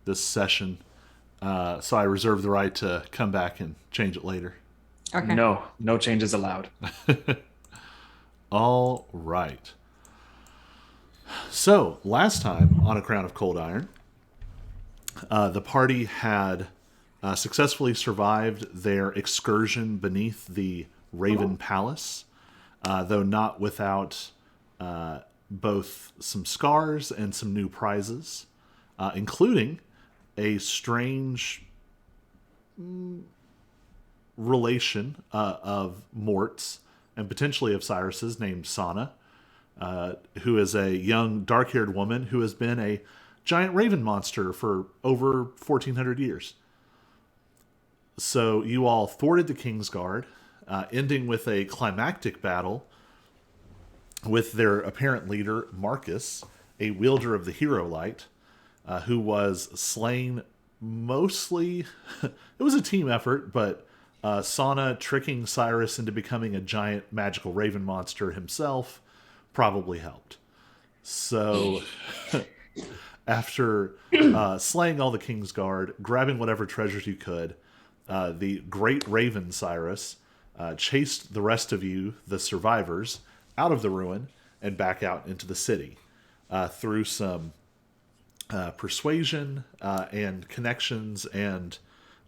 this session, so I reserve the right to come back and change it later. Okay. No changes allowed. All right. So, last time on A Crown of Cold Iron, the party had successfully survived their excursion beneath the Raven Palace, though not without both some scars and some new prizes, including a strange relation of Mort's and potentially of Cyrus's named Sana, who is a young dark-haired woman who has been a giant raven monster for over 1,400 years. So you all thwarted the Kingsguard, ending with a climactic battle with their apparent leader, Marcus, a wielder of the Hero Light, who was slain mostly... It was a team effort, but Sana tricking Cyrus into becoming a giant magical raven monster himself probably helped. So... After slaying all the Kingsguard, grabbing whatever treasures you could, the great Raven Cyrus chased the rest of you, the survivors, out of the ruin and back out into the city through some persuasion and connections and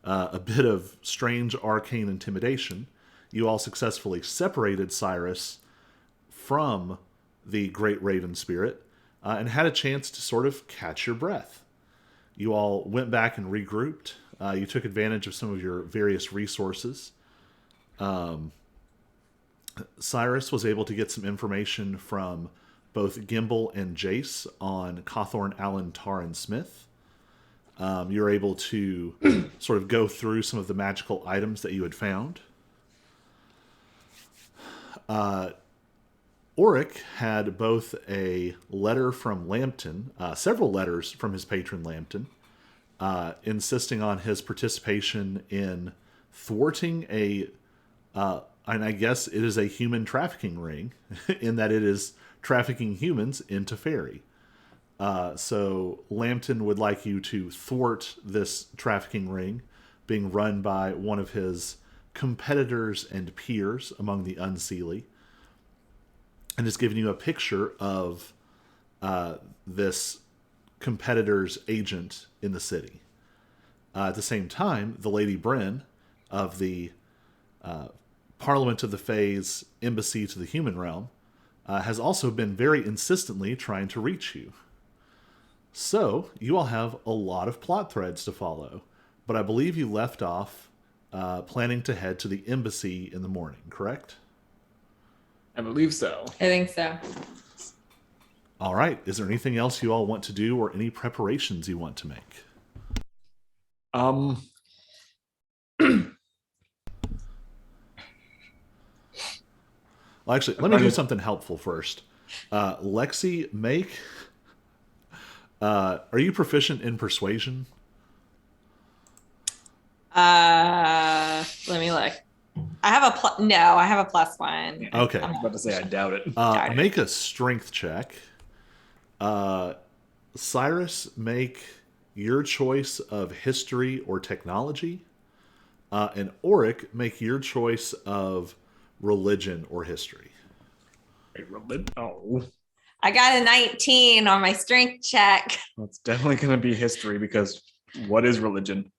a bit of strange arcane intimidation. You all successfully separated Cyrus from the great Raven Spirit and had a chance to sort of catch your breath. You all went back and regrouped. You took advantage of some of your various resources. Cyrus was able to get some information from both Gimbal and Jace on Cawthorn, Allen, Tar, and Smith. You were able to sort of go through some of the magical items that you had found. Auric had both a letter from Lambton, several letters from his patron Lambton, insisting on his participation in thwarting and I guess it is a human trafficking ring, in that it is trafficking humans into Fairy. So Lambton would like you to thwart this trafficking ring being run by one of his competitors and peers among the Unseelie, and has given you a picture of this competitor's agent in the city. At the same time, the Lady Bryn of the Parliament of the Fae's embassy to the human realm has also been very insistently trying to reach you. So, you all have a lot of plot threads to follow, but I believe you left off planning to head to the embassy in the morning, correct? I believe so. I think so. All right. Is there anything else you all want to do or any preparations you want to make? Um, Well, actually, let me do something helpful first. Lexi, make... are you proficient in persuasion? Let me look. I have a no. I have a +1. Okay. I was about to say I doubt it. Make a strength check. Cyrus, make your choice of history or technology. And Auric, make your choice of religion or history. Oh, I got a 19 on my strength check. that's definitely going to be history, because what is religion?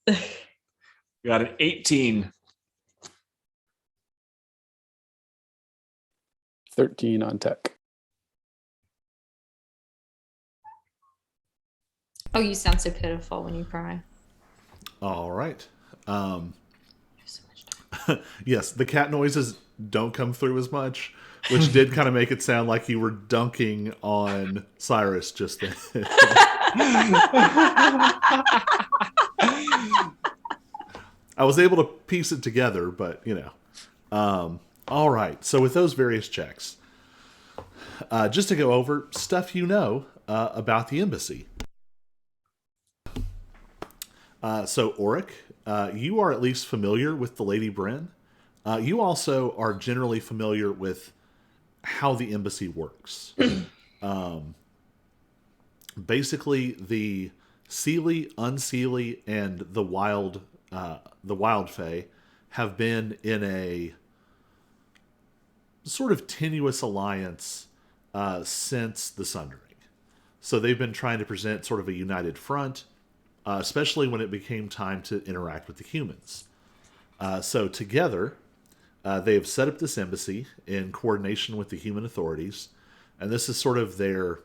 We got an 18. 13 on tech. Oh, you sound so pitiful when you cry. All right. Yes, the cat noises don't come through as much, which did kind of make it sound like you were dunking on Cyrus just then. I was able to piece it together, but, you know. All right, so with those various checks, just to go over stuff you know about the embassy. So, Auric, you are at least familiar with the Lady Bryn. You also are generally familiar with how the embassy works. Basically, the Seelie, Unseelie, and the Wild Fae have been in a sort of tenuous alliance since the Sundering. So they've been trying to present sort of a united front, especially when it became time to interact with the humans. So together, they have set up this embassy in coordination with the human authorities, and this is sort of their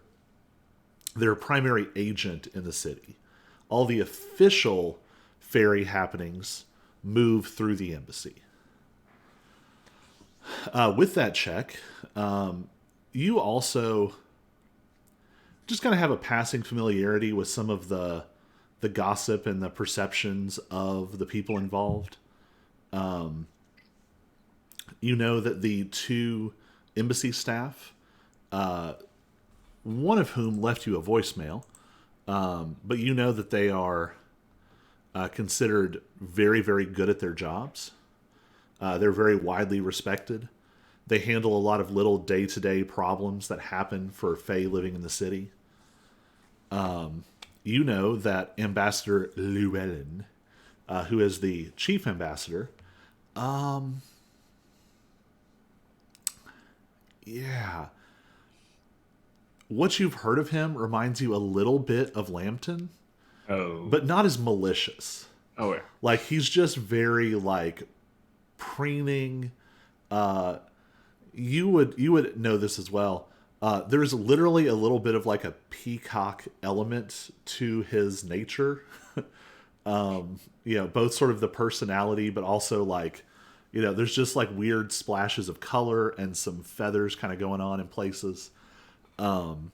primary agent in the city. All the official fairy happenings move through the embassy. With that check, you also just kind of have a passing familiarity with some of the gossip and the perceptions of the people involved. You know that the two embassy staff, one of whom left you a voicemail, but you know that they are considered very, very good at their jobs. They're very widely respected. They handle a lot of little day-to-day problems that happen for Fae living in the city. You know that Ambassador Llewellyn, who is the chief ambassador, yeah. What you've heard of him reminds you a little bit of Lambton, but not as malicious. Oh, yeah. Like, he's just very, like, preening. You would know this as well. There's literally a little bit of, like, a peacock element to his nature. Both sort of the personality, but also, like, there's just, like, weird splashes of color and some feathers kind of going on in places. And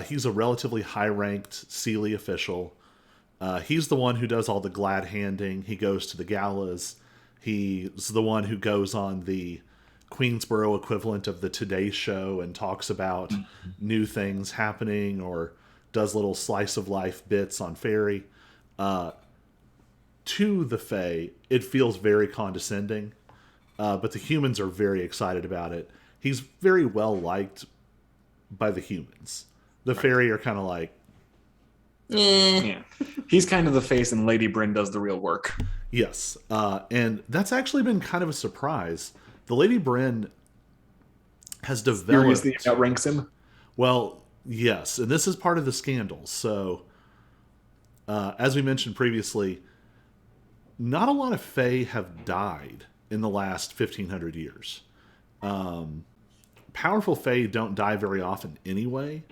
he's a relatively high-ranked Seelie official. He's the one who does all the glad handing. He goes to the galas. He's the one who goes on the Queensboro equivalent of the Today Show and talks about new things happening, or does little slice of life bits on Fairy. To the Fae, it feels very condescending, but the humans are very excited about it. He's very well liked by the humans. The Fairy are kind of like, Yeah. He's kind of the face, and Lady Bryn does the real work. yes. And that's actually been kind of a surprise. The Lady Bryn has developed... Seriously outranks him? Well, yes. And this is part of the scandal. So, as we mentioned previously, not a lot of Fae have died in the last 1,500 years. Powerful Fae don't die very often anyway,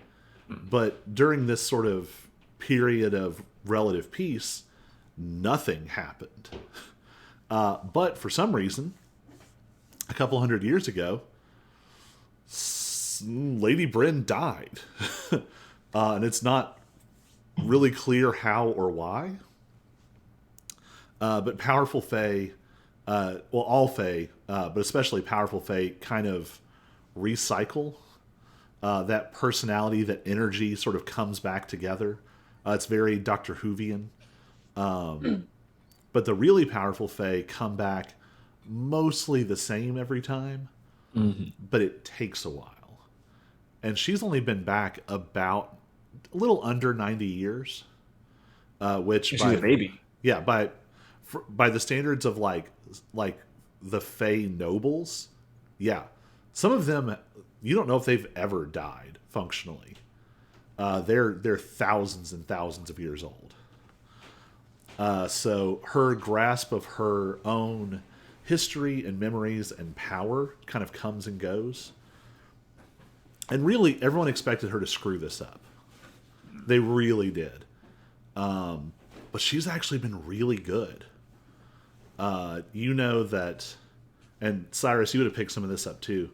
but during this sort of period of relative peace, nothing happened. But for some reason, a couple hundred years ago, Lady Bryn died. And it's not really clear how or why. But powerful Fae, all Fae, but especially powerful Fae, kind of recycle. That personality, that energy sort of comes back together. It's very Doctor Whovian. But the really powerful Fae come back mostly the same every time, but it takes a while. And she's only been back about a little under 90 years, which She's a baby. Yeah, by the standards of like the Fae nobles, yeah, some of them you don't know if they've ever died functionally. They're thousands and thousands of years old. So her grasp of her own history and memories and power kind of comes and goes. And really, everyone expected her to screw this up. They really did. But she's actually been really good. You know that, and Cyrus, you would have picked some of this up too.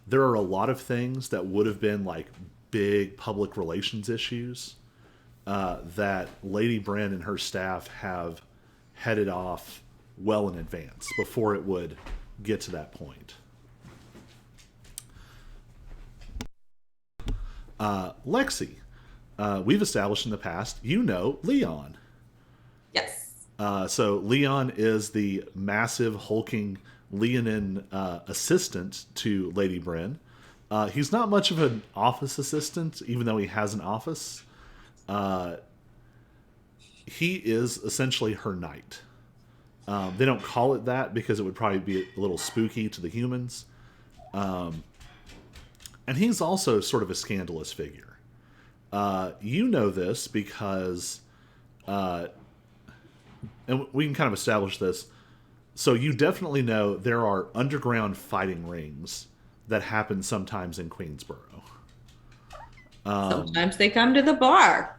There are a lot of things that would have been like big public relations issues that Lady Bryn and her staff have headed off well in advance before it would get to that point. Lexi, we've established in the past, you know Leon. Yes. So Leon is the massive hulking Leonin assistant to Lady Bryn. He's not much of an office assistant, even though he has an office. He is essentially her knight. They don't call it that because it would probably be a little spooky to the humans. And he's also sort of a scandalous figure. You know this because, and we can kind of establish this. So you definitely know there are underground fighting rings that happen sometimes in Queensboro. Sometimes they come to the bar.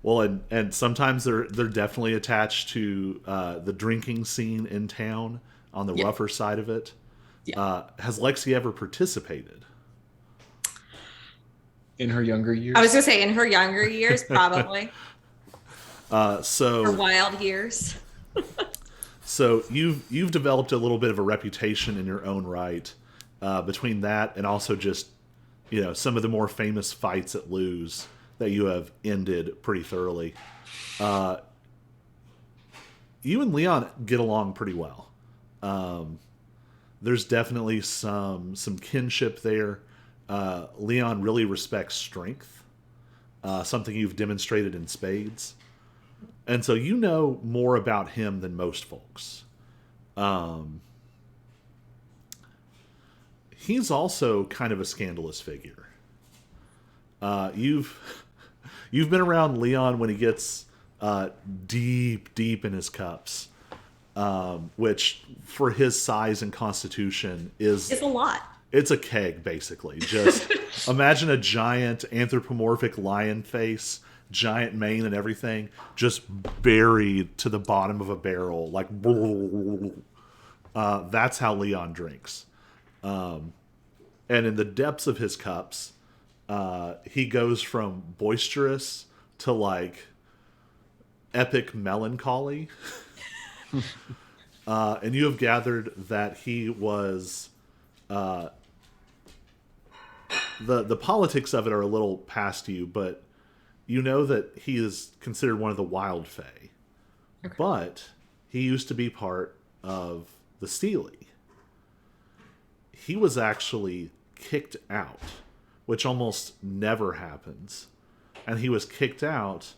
Well, and sometimes they're definitely attached to the drinking scene in town on the rougher side of it. Yeah. Has Lexi ever participated? In her younger years? I was gonna say in her younger years, probably. So Her wild years. So you've developed a little bit of a reputation in your own right. Between that and also just some of the more famous fights at Lou's that you have ended pretty thoroughly. You and Leon get along pretty well. There's definitely some kinship there. Leon really respects strength, something you've demonstrated in spades. And so you know more about him than most folks. He's also kind of a scandalous figure. You've been around Leon when he gets deep in his cups, which for his size and constitution It's a lot. It's a keg, basically. Just imagine a giant anthropomorphic lion face, giant mane and everything, just buried to the bottom of a barrel. Like, that's how Leon drinks. And in the depths of his cups, he goes from boisterous to like epic melancholy. And you have gathered that he was the politics of it are a little past you, but you know that he is considered one of the wild fae. Okay. But he used to be part of the Steely. He was actually kicked out, which almost never happens. And he was kicked out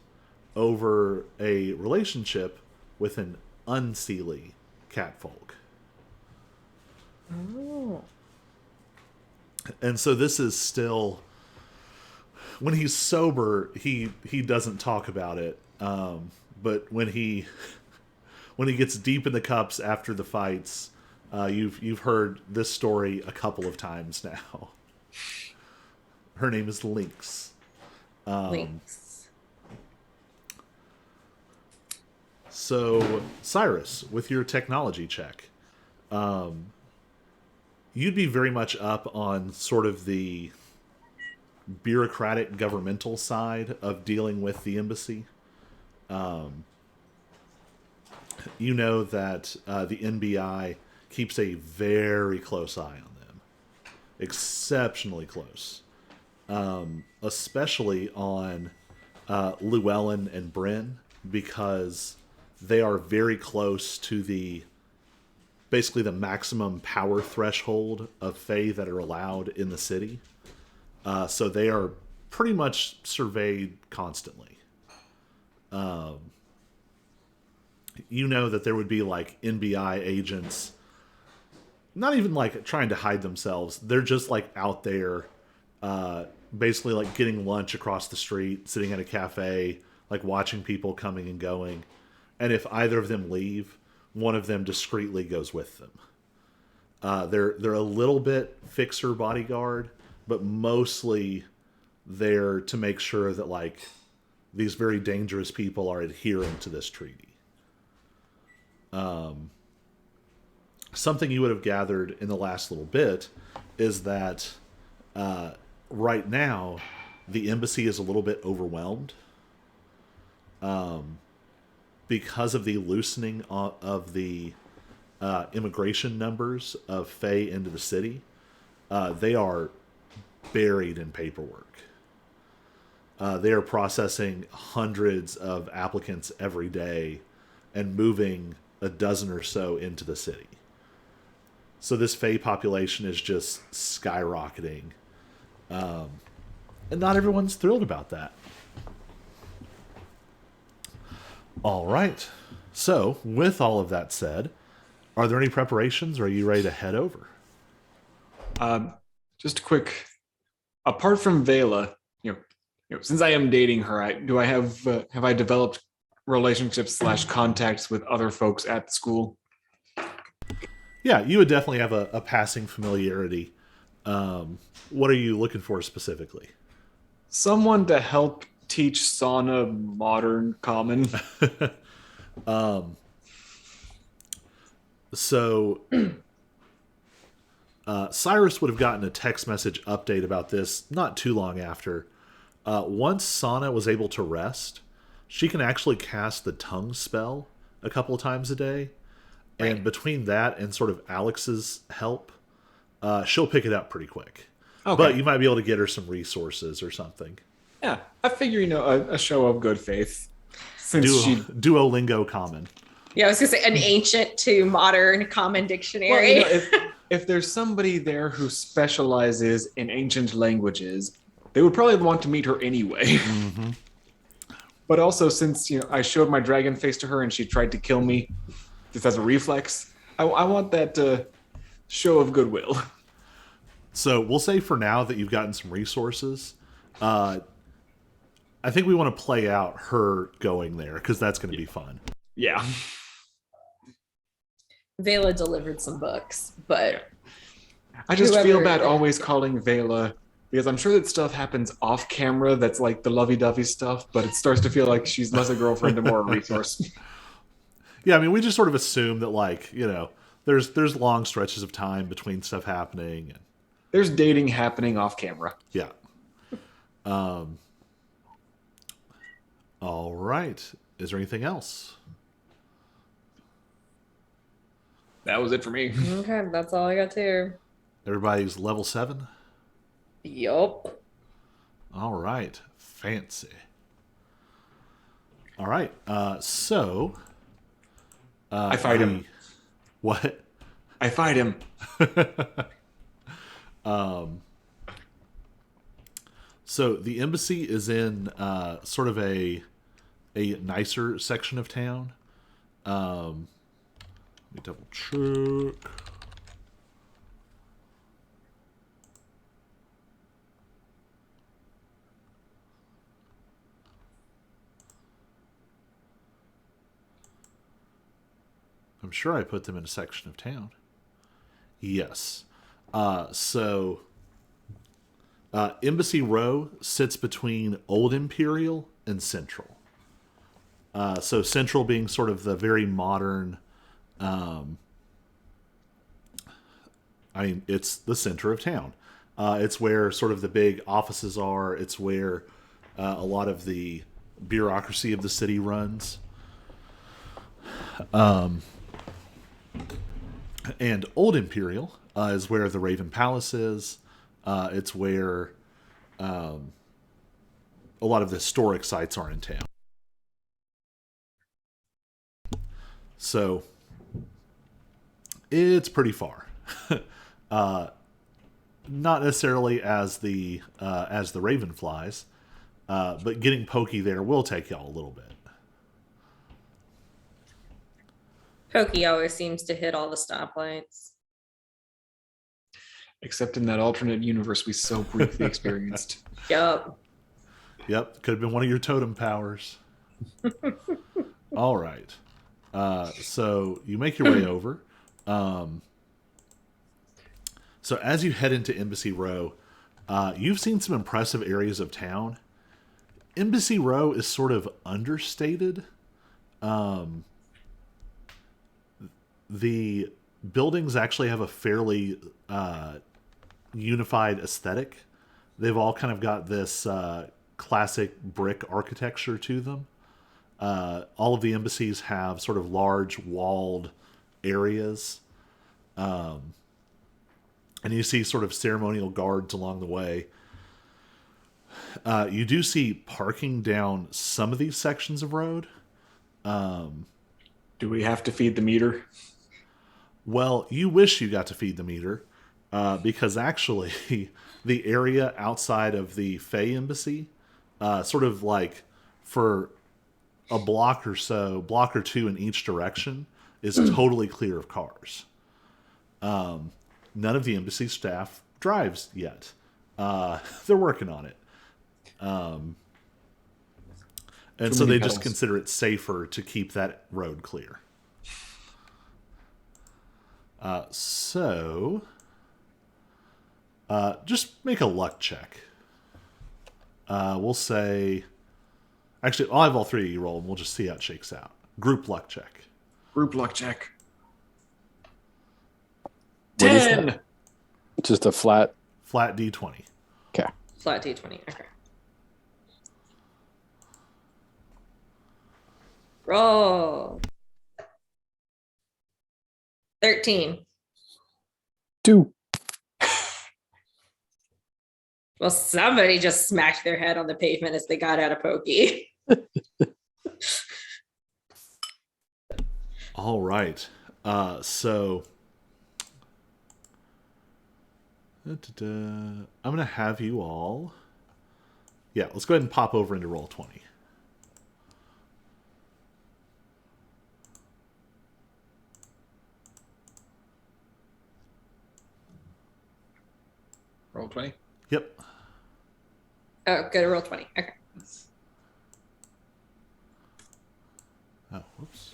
over a relationship with an unseelie catfolk. Oh. And so this is still, when he's sober, he doesn't talk about it. But when he gets deep in the cups after the fights, you've heard this story a couple of times now. Her name is Lynx. Lynx. So, Cyrus, with your technology check, you'd be very much up on sort of the bureaucratic governmental side of dealing with the embassy. You know that the NBI keeps a very close eye on them. Exceptionally close. Especially on Llewellyn and Bryn, because they are very close to basically the maximum power threshold of Fae that are allowed in the city. So they are pretty much surveyed constantly. You know that there would be like NBI agents, not even like trying to hide themselves. They're just like out there, basically like getting lunch across the street, sitting at a cafe, like watching people coming and going. And if either of them leave, one of them discreetly goes with them. They're a little bit fixer bodyguard, but mostly there to make sure that like these very dangerous people are adhering to this treaty. Something you would have gathered in the last little bit is that right now the embassy is a little bit overwhelmed because of the loosening of the immigration numbers of Fae into the city. They are buried in paperwork. They are processing hundreds of applicants every day and moving a dozen or so into the city. So this Fae population is just skyrocketing. And not everyone's thrilled about that. All right. So, with all of that said, are there any preparations, or are you ready to head over? Just a quick. Apart from Vela, since I am dating her, do I have I developed relationships / contacts with other folks at the school? Yeah, you would definitely have a passing familiarity. What are you looking for specifically? Someone to help teach Sauna modern common. So, Cyrus would have gotten a text message update about this not too long after. Once Sana was able to rest, she can actually cast the tongue spell a couple of times a day. Right. And between that and sort of Alex's help, she'll pick it up pretty quick. Okay. But you might be able to get her some resources or something. Yeah, I figure a show of good faith. Since she Duolingo common. Yeah, I was gonna say an ancient to modern common dictionary. Well, if there's somebody there who specializes in ancient languages, they would probably want to meet her anyway. Mm-hmm. But also, since I showed my dragon face to her and she tried to kill me, just as a reflex, I want that show of goodwill. So we'll say for now that you've gotten some resources. I think we want to play out her going there because that's going to be fun. Yeah. Vela delivered some books, but I just feel whoever- bad always calling Vela because I'm sure that stuff happens off camera that's like the lovey-dovey stuff, but it starts to feel like she's less a girlfriend and more a resource. Yeah, I mean, we just sort of assume that, there's long stretches of time between stuff happening. And, There's dating happening off camera. yeah. All right. Is there anything else? That was it for me. okay, that's all I got too. Everybody's level 7? Yup. All right. Fancy. All right. So... I fight him. What? I fight him. So the embassy is in sort of a nicer section of town. Let me double check. I'm sure I put them in a section of town. Yes. So Embassy Row sits between Old Imperial and Central. So Central being sort of the very modern, it's the center of town. It's where sort of the big offices are. It's where a lot of the bureaucracy of the city runs. And Old Imperial is where the Raven Palace is. It's where a lot of the historic sites are in town. So it's pretty far. Not necessarily as the Raven flies, but getting pokey there will take y'all a little bit. Pokey always seems to hit all the stoplights. Except in that alternate universe we so briefly experienced. Yup. Yep, could have been one of your totem powers. All right. So you make your way over. So as you head into Embassy Row, you've seen some impressive areas of town. Embassy Row is sort of understated. The buildings actually have a fairly unified aesthetic. They've all kind of got this classic brick architecture to them. All of the embassies have sort of large walled areas. And you see sort of ceremonial guards along the way. You do see parking down some of these sections of road. Do we have to feed the meter? Well, you wish you got to feed the meter, because actually, the area outside of the Fey embassy, sort of like for a block or two in each direction, is totally clear of cars. None of the embassy staff drives yet. They're working on it. And Too so many they just pedals. consider it safer to keep that road clear. Just make a luck check. We'll say... Actually, I'll have all three of you roll, and we'll just see how it shakes out. Group luck check. Group luck check. What is 10. that? Just a flat. Flat D20. Okay. Flat D20. Okay. Roll. 13. 2. Well, somebody just smacked their head on the pavement as they got out of pokey. All right. So I'm going to have you all... Yeah, let's go ahead and pop over into roll 20. Roll 20. Yep. Oh, go to roll 20. Okay. Oh, whoops.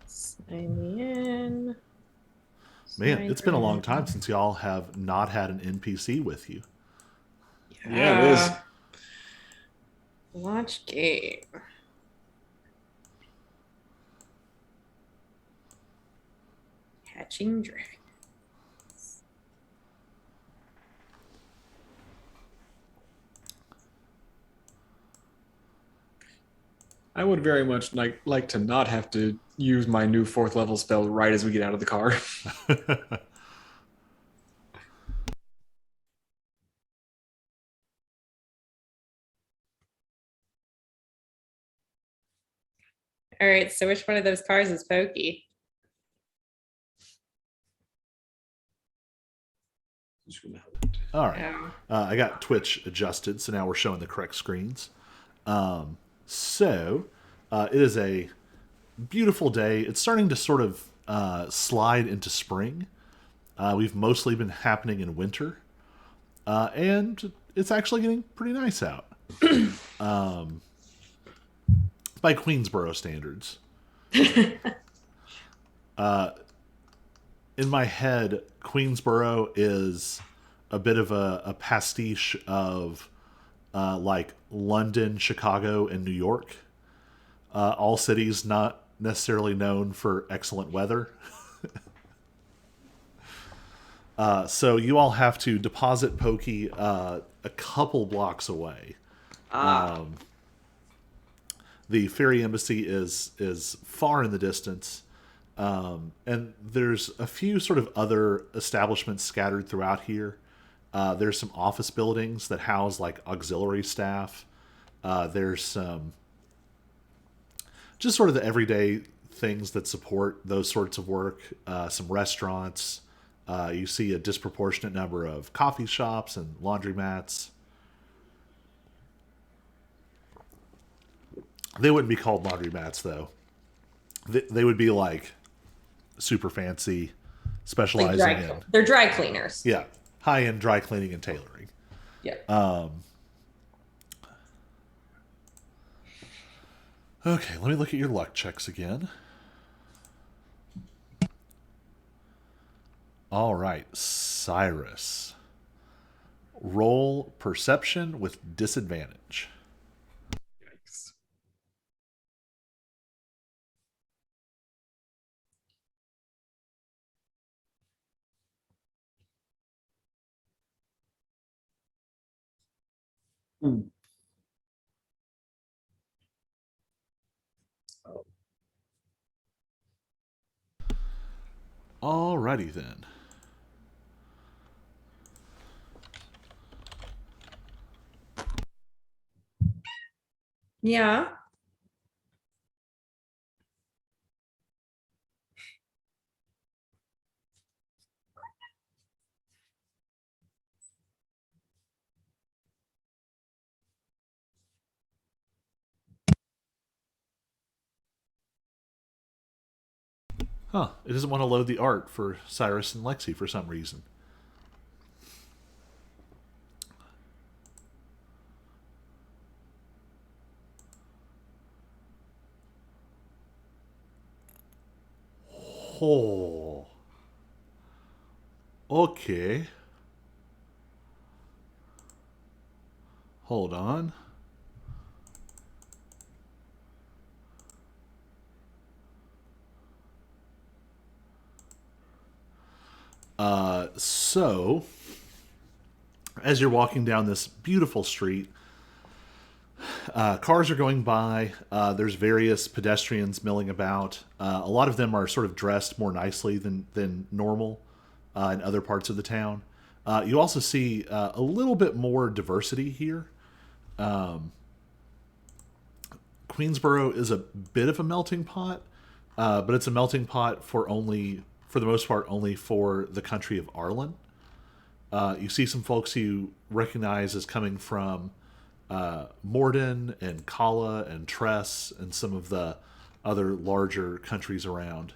Sign me in. Man, Sign it's been a in. long time since y'all have not had an NPC with you. Yeah, it is. Launch game. Hatching Dragon. I would very much like to not have to use my new 4th level spell right as we get out of the car. All right, so which one of those cars is Pokey? All right. Oh. I got Twitch adjusted, so now we're showing the correct screens. It is a beautiful day. It's starting to sort of slide into spring. We've mostly been happening in winter. And it's actually getting pretty nice out. By Queensboro standards. In my head, Queensboro is a bit of a pastiche of like London, Chicago, and New York. All cities not necessarily known for excellent weather. So you all have to deposit Pokey a couple blocks away. The ferry embassy is far in the distance. And there's a few sort of other establishments scattered throughout here. There's some office buildings that house like auxiliary staff. There's some just sort of the everyday things that support those sorts of work. Some restaurants. You see a disproportionate number of coffee shops and laundromats. They wouldn't be called laundromats, though. They would be like super fancy, specializing in... They're dry cleaners. Yeah, high-end dry cleaning and tailoring. Yeah. Okay, let me look at your luck checks again. All right, Cyrus. Roll perception with disadvantage. Yikes. Alrighty then. Yeah. Huh. It doesn't want to load the art for Cyrus and Lexi for some reason. Oh. Okay. Hold on. So, as you're walking down this beautiful street, cars are going by. There's various pedestrians milling about. A lot of them are sort of dressed more nicely than normal in other parts of the town. You also see a little bit more diversity here. Queensboro is a bit of a melting pot, but it's a melting pot for the most part, only for the country of Arlen. You see some folks you recognize as coming from Morden and Kala and Tress and some of the other larger countries around.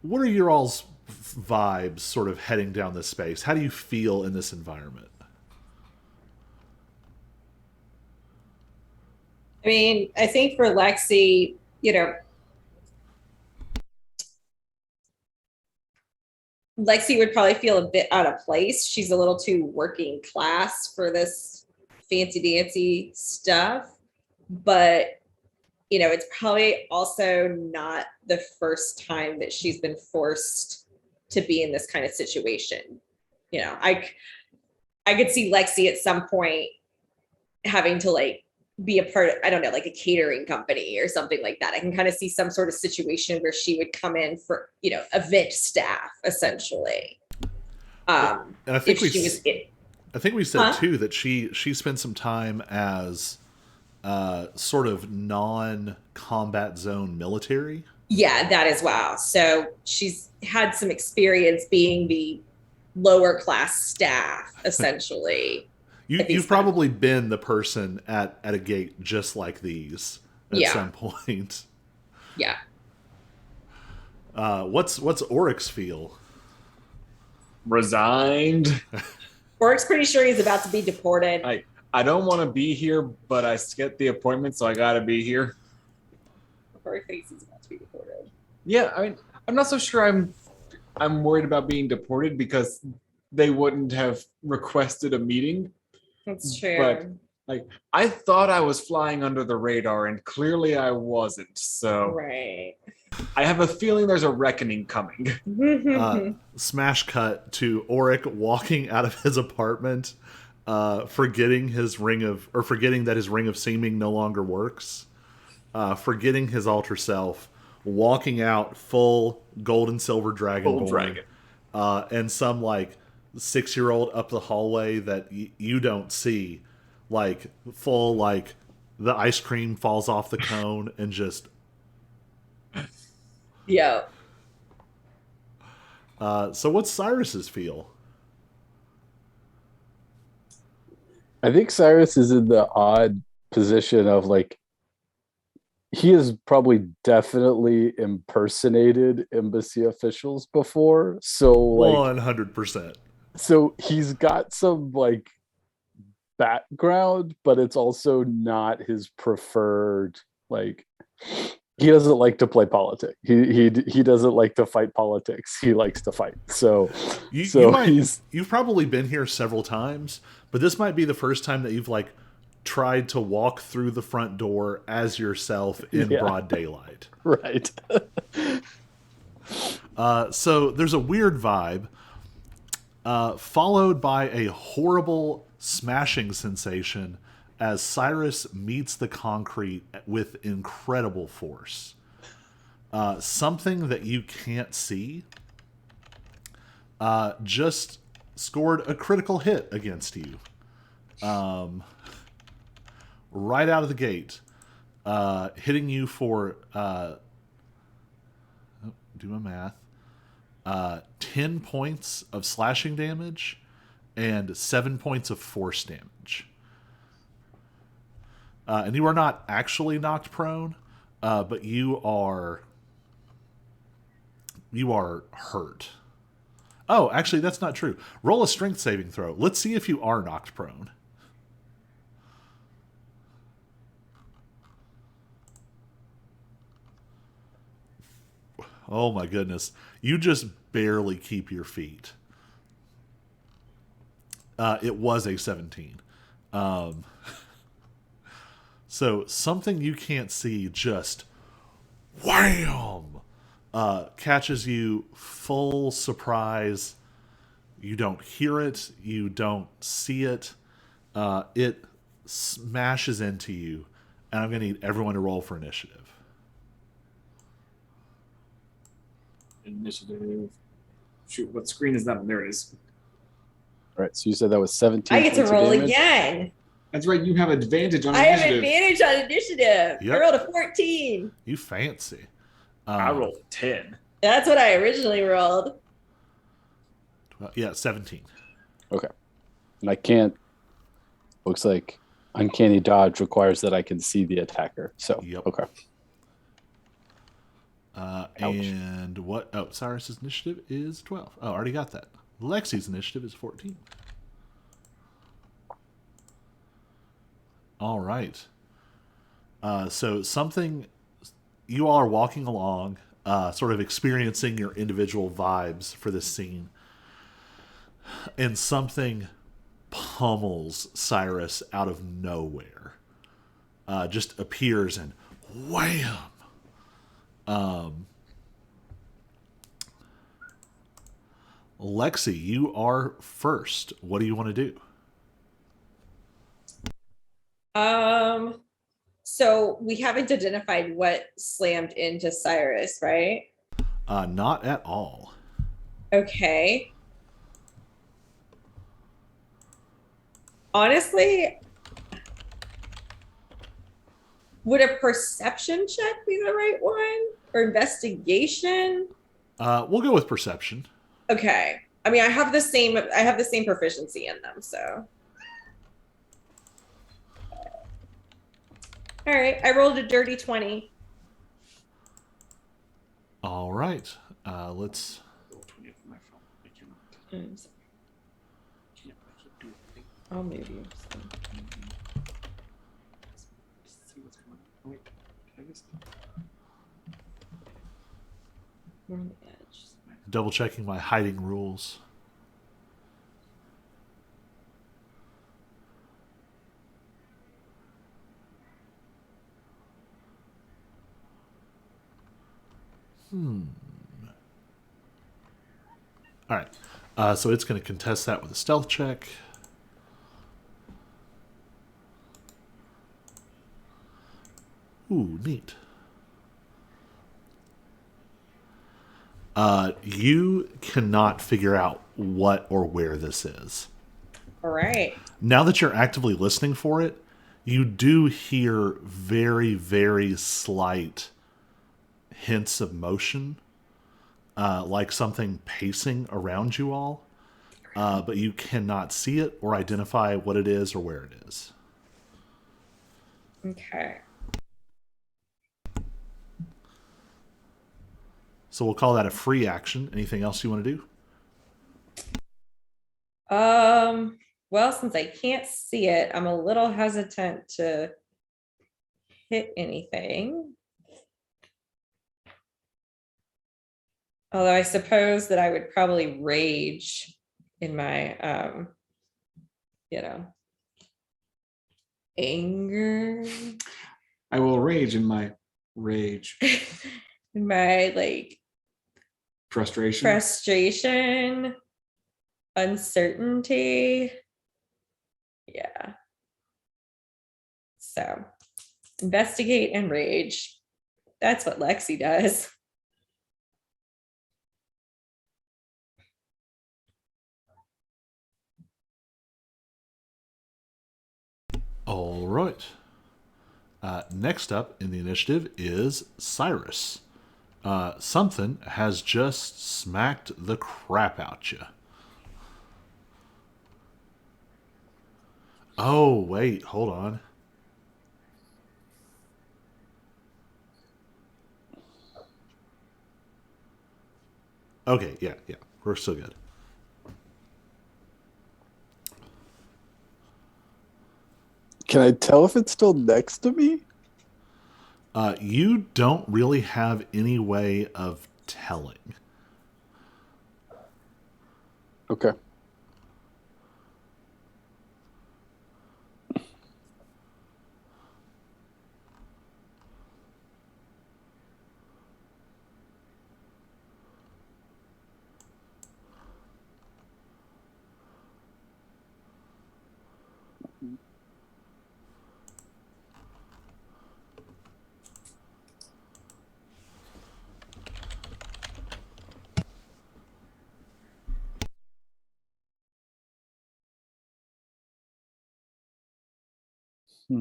What are your all's vibes sort of heading down this space? How do you feel in this environment? I mean, I think for Lexi, Lexi would probably feel a bit out of place. She's a little too working class for this fancy dancy stuff. But, it's probably also not the first time that she's been forced to be in this kind of situation. I could see Lexi at some point having to be a part of, I don't know, like a catering company or something like that. I can kind of see some sort of situation where she would come in for, event staff essentially. And I think I think we said Huh? too that she spent some time as sort of non-combat zone military. Yeah, that as well. So she's had some experience being the lower class staff essentially. You've probably been the person at a gate just like these at some point. Yeah. What's Oryx feel? Resigned. Oric's pretty sure he's about to be deported. I don't want to be here, but I get the appointment, so I got to be here. Oric thinks he's about to be deported. Yeah, I mean, I'm not so sure I'm worried about being deported because they wouldn't have requested a meeting. That's true. But I thought I was flying under the radar, and clearly I wasn't. So Right. I have a feeling there's a reckoning coming. Smash cut to Oric walking out of his apartment, forgetting that his ring of seeming no longer works, forgetting his alter self, walking out full gold and silver dragonborn, dragon. and some 6-year-old up the hallway that you don't see, full the ice cream falls off the cone and just. Yeah. So what's Cyrus's feel? I think Cyrus is in the odd position of he has probably definitely impersonated embassy officials before. So 100%. So he's got some background, but it's also not his preferred he doesn't like to play politics. He doesn't like to fight politics. He likes to fight. So you've probably been here several times, but this might be the first time that you've tried to walk through the front door as yourself in broad daylight. Right. So there's a weird vibe, followed by a horrible smashing sensation as Cyrus meets the concrete with incredible force. Something that you can't see just scored a critical hit against you. Right out of the gate. Hitting you for, do my math, 10 points of slashing damage and 7 points of force damage. And you are not actually knocked prone, but you are hurt. Oh, actually, that's not true. Roll a strength saving throw. Let's see if you are knocked prone. Oh my goodness. You just barely keep your feet. It was a 17. So something you can't see just wham catches you full surprise. You don't hear it. You don't see it. It smashes into you. And I'm going to need everyone to roll for initiative. Initiative. Shoot, what screen is that on? There it is. All right, so you said that was 17. I get to points of roll damage? again. That's right. You have advantage on I have initiative. advantage on initiative. Yep. I rolled a 14. You fancy. I rolled a 10. That's what I originally rolled. Yeah, 17. Okay. And I can't. Looks like uncanny dodge requires that I can see the attacker. So, Yep. okay. And what? Oh, Cyrus's initiative is 12. Oh, I already got that. Lexi's initiative is 14. All right. So something, you all are walking along, sort of experiencing your individual vibes for this scene, and something pummels Cyrus out of nowhere. Just appears and wham! Lexi, you are first. What do you want to do? So we haven't identified what slammed into Cyrus, right? Not at all. Okay. Honestly, would a perception check be the right one? Or investigation? We'll go with perception. Okay. I mean, I have the same proficiency in them, so. All right, I rolled a dirty 20. All right. Let's. I'll move you. We're on the edge. Double checking my hiding rules. All right. So it's going to contest that with a stealth check. Ooh, neat. You cannot figure out what or where this is. All right. Now that you're actively listening for it, you do hear very, very slight hints of motion, like something pacing around you all, but you cannot see it or identify what it is or where it is. Okay. So we'll call that a free action. Anything else you want to do? Well, since I can't see it, I'm a little hesitant to hit anything. Although I suppose that I would probably rage in my, anger, I will rage in my rage. in my like frustration, uncertainty. Yeah. So investigate and rage. That's what Lexi does. All right. Next up in the initiative is Cyrus. Something has just smacked the crap out you. Oh, wait, hold on. Okay, yeah. We're still good. Can I tell if it's still next to me? You don't really have any way of telling. Okay. Hmm.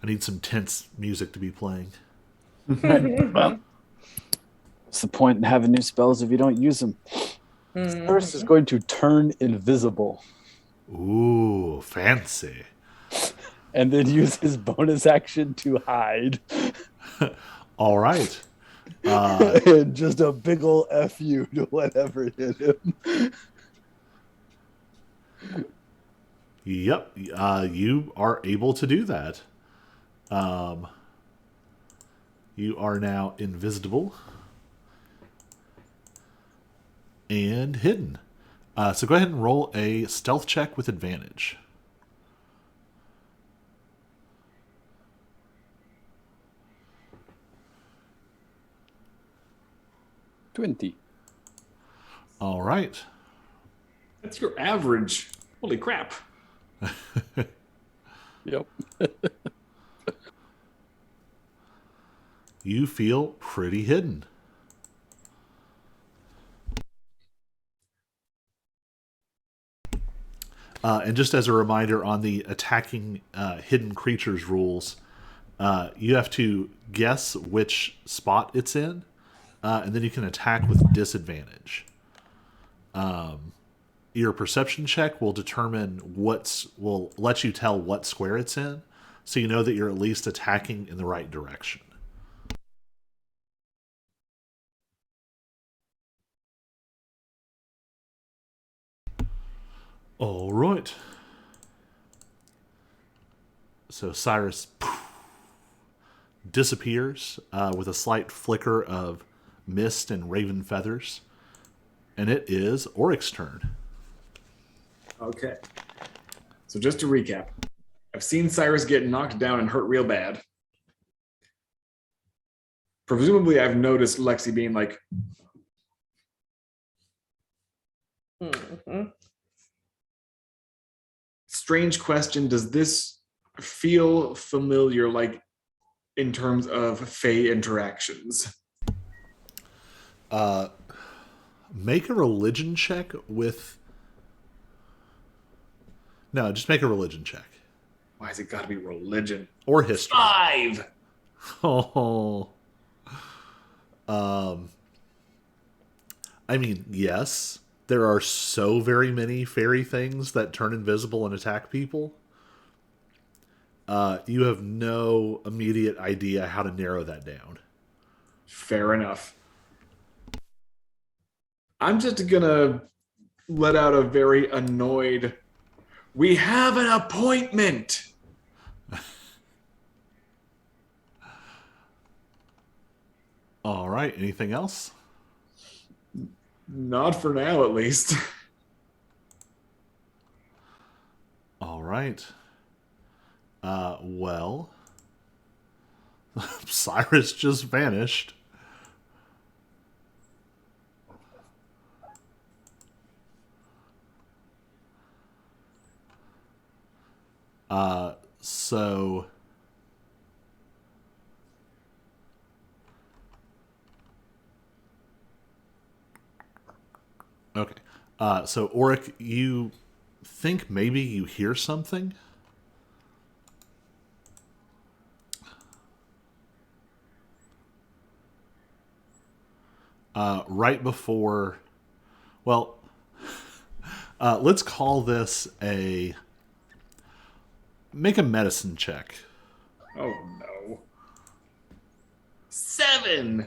I need some tense music to be playing. Well, what's the point in having new spells if you don't use them? Cyrus is going to turn invisible Ooh, fancy. and then use his bonus action to hide. All right. And just a big ol' F you to whatever hit him. Yep. You are able to do that. You are now invisible and hidden. So go ahead and roll a stealth check with advantage. $20. All right. That's your average. Holy crap. Yep. You feel pretty hidden. And just as a reminder on the attacking hidden creatures rules, you have to guess which spot it's in, and then you can attack with disadvantage. Your perception check will determine will let you tell what square it's in, so you know that you're at least attacking in the right direction. All right. So Cyrus disappears with a slight flicker of mist and raven feathers, and it is Oryx's turn. Okay. So just to recap, I've seen Cyrus get knocked down and hurt real bad. Presumably, I've noticed Lexi being like, strange question, does this feel familiar, like in terms of Fey interactions? Make a religion check with... No, just make a religion check. Why has it got to be religion? Or history. 5! Oh. I mean, yes, there are so very many fairy things that turn invisible and attack people. You have no immediate idea how to narrow that down. Fair enough. I'm just gonna let out a very annoyed, we have an appointment! All right, anything else? Not for now, at least. All right. Well, Cyrus just vanished. So okay. So Oric, you think maybe you hear something. Right before, well, let's call this make a medicine check. Oh no. 7.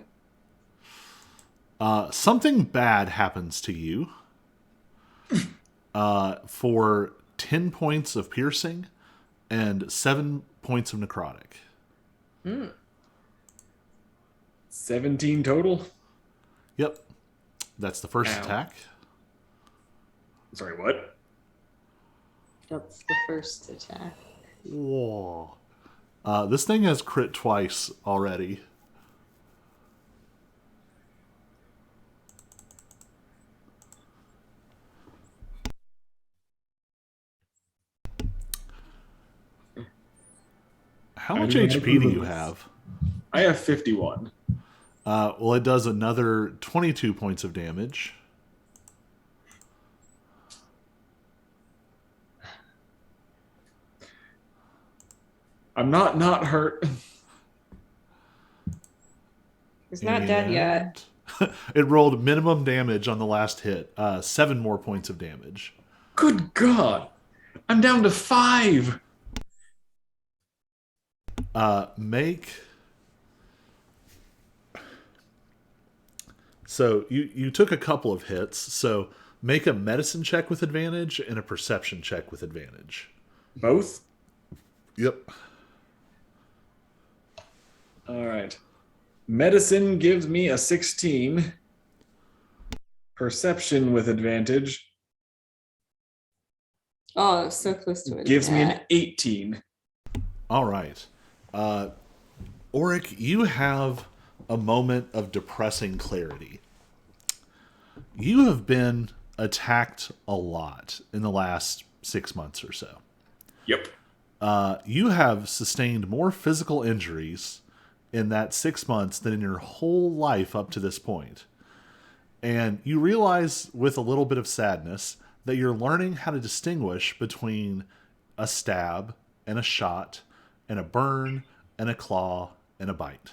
Something bad happens to you for 10 points of piercing and 7 points of necrotic. 17 total? Yep. That's the first Ow. attack. Sorry, what? That's the first attack. Whoa. This thing has crit twice already. How much HP do you have? I have 51. Well, it does another 22 points of damage. I'm not hurt. He's not dead yet. It rolled minimum damage on the last hit. 7 more points of damage. Good God. I'm down to 5. So you took a couple of hits. So make a medicine check with advantage and a perception check with advantage. Both? Yep. All right. Medicine gives me a 16. Perception with advantage Oh, so close to it. gives me an 18. All right. Auric, you have a moment of depressing clarity. You have been attacked a lot in the last 6 months or so. Yep. You have sustained more physical injuries in that 6 months than in your whole life up to this point. And you realize with a little bit of sadness that you're learning how to distinguish between a stab and a shot and a burn and a claw and a bite.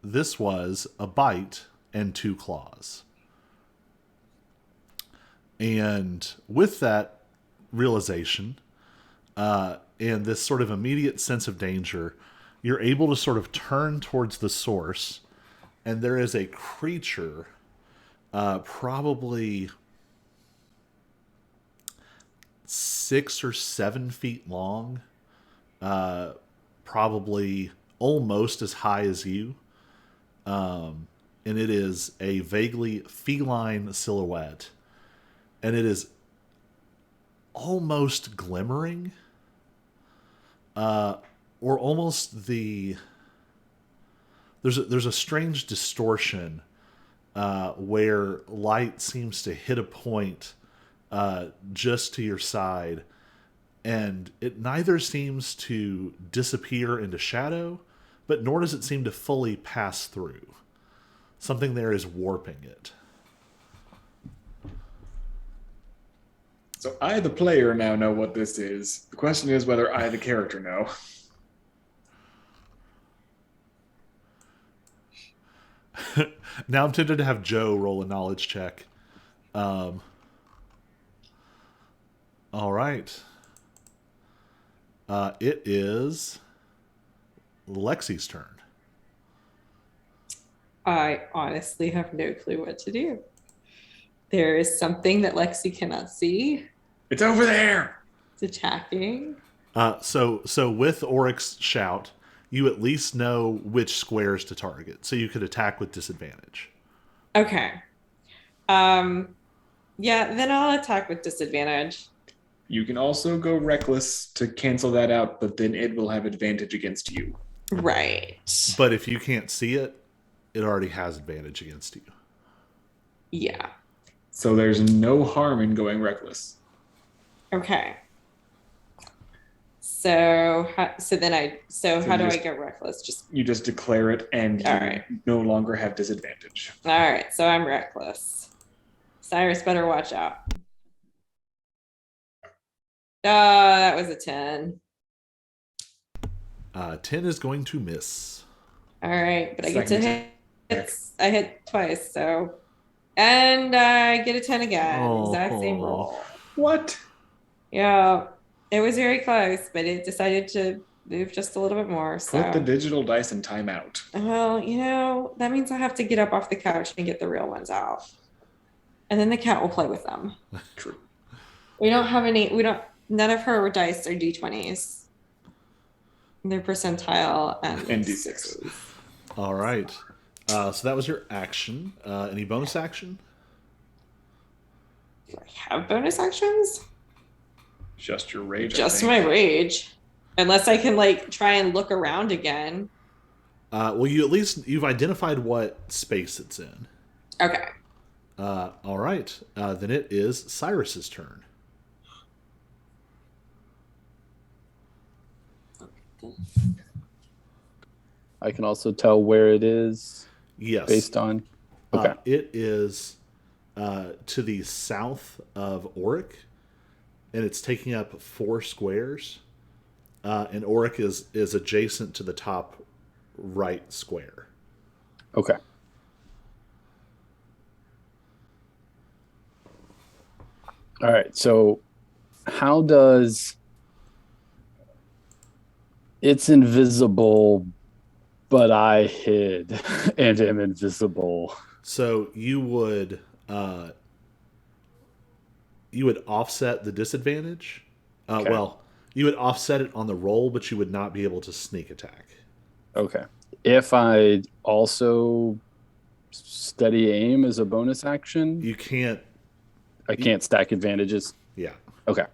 This was a bite and 2 claws. And with that realization and this sort of immediate sense of danger, you're able to sort of turn towards the source, and there is a creature probably 6 or 7 feet long, probably almost as high as you. And it is a vaguely feline silhouette. And it is almost glimmering. Or almost there's a strange distortion where light seems to hit a point just to your side, and it neither seems to disappear into shadow, but nor does it seem to fully pass through. Something there is warping it. So I, the player, now know what this is. The question is whether I, the character, know. Now I'm tempted to have Joe roll a knowledge check. All right. It is Lexi's turn. I honestly have no clue what to do. There is something that Lexi cannot see. It's over there. It's attacking. So with Oryx's shout, you at least know which squares to target, so you could attack with disadvantage. Okay. Yeah, then I'll attack with disadvantage. You can also go reckless to cancel that out, but then it will have advantage against you. Right. But if you can't see it, it already has advantage against you. Yeah. So there's no harm in going reckless. Okay. So how do I get reckless? You just declare it, and you All right. no longer have disadvantage. All right. So I'm reckless. Cyrus better watch out. That was a 10. 10 is going to miss. All right, but I get to Second hit. I hit twice, so. And I get a 10 again. Exact same Oh. roll. What? Yeah, it was very close, but it decided to move just a little bit more. So. Put the digital dice in timeout. Well, that means I have to get up off the couch and get the real ones out. And then the cat will play with them. True. None of her dice are D20s. They're percentile and D6s. All right. So that was your action. Any bonus action? Do I have bonus actions? Just your rage. Just my rage. Unless I can try and look around again. Well, you've identified what space it's in. Okay. All right. Then it is Cyrus's turn. I can also tell where it is Yes. based on. Okay. It is to the south of Auric, and it's taking up 4 squares. And Auric is adjacent to the top right square. Okay. All right. So how does it's invisible, but I hid and am invisible? So you would offset the disadvantage. Okay. Well, you would offset it on the roll, but you would not be able to sneak attack. Okay. If I also steady aim as a bonus action, You can't. I can't stack advantages. Yeah. Okay.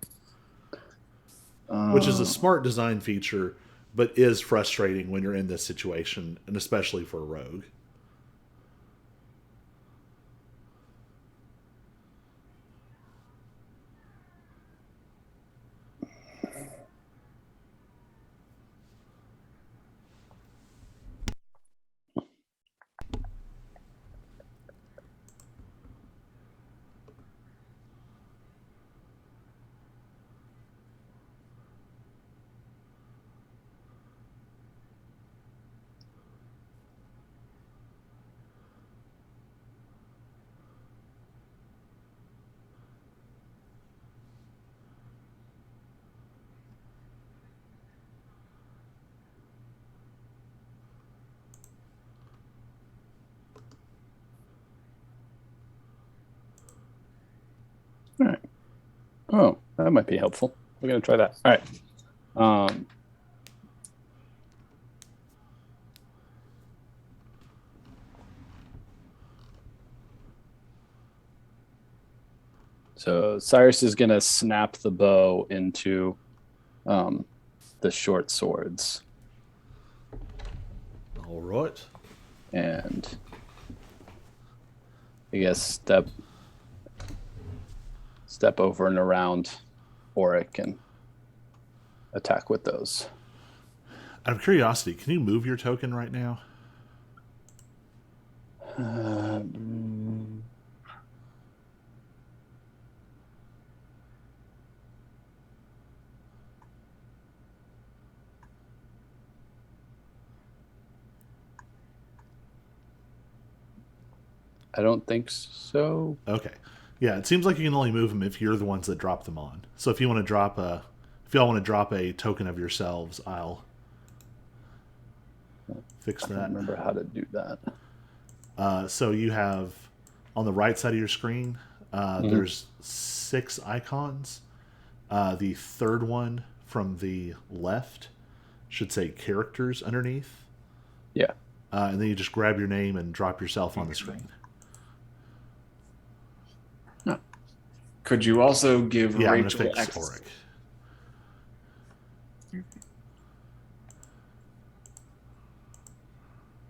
Which is a smart design feature, but is frustrating when you're in this situation, and especially for a rogue. All right. Oh, that might be helpful. We're going to try that. All right. So Cyrus is going to snap the bow into the short swords. All right. And I guess step over and around Auric and attack with those. Out of curiosity, can you move your token right now? I don't think so. Okay. Yeah, it seems like you can only move them if you're the ones that drop them on. So if y'all want to drop a token of yourselves, I'll fix I don't that. remember how to do that. So you have on the right side of your screen, there's 6 icons. The third one from the left should say characters underneath. Yeah. And then you just grab your name and drop yourself on the screen. Could you also give Yeah, Rachel I'm going to fix access? Auric.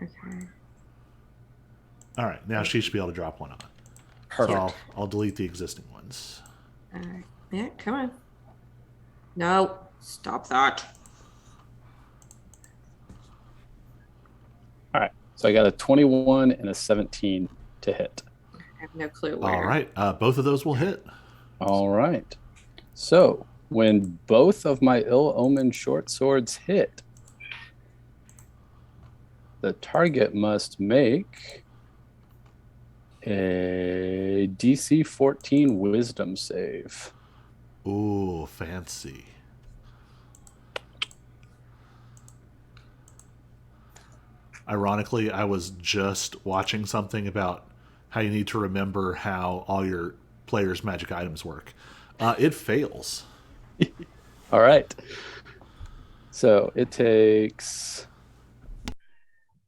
Okay. All right, now she should be able to drop one on. Perfect. So I'll delete the existing ones. All right. Yeah, come on. No, stop that. All right. So I got a 21 and a 17 to hit. I have no clue where. All right, both of those will hit. All right. So When both of my ill-omened short swords hit, the target must make a DC 14 wisdom save. Ooh, fancy. Ironically, I was just watching something about how you need to remember how all your players' magic items work. It fails. All right. So it takes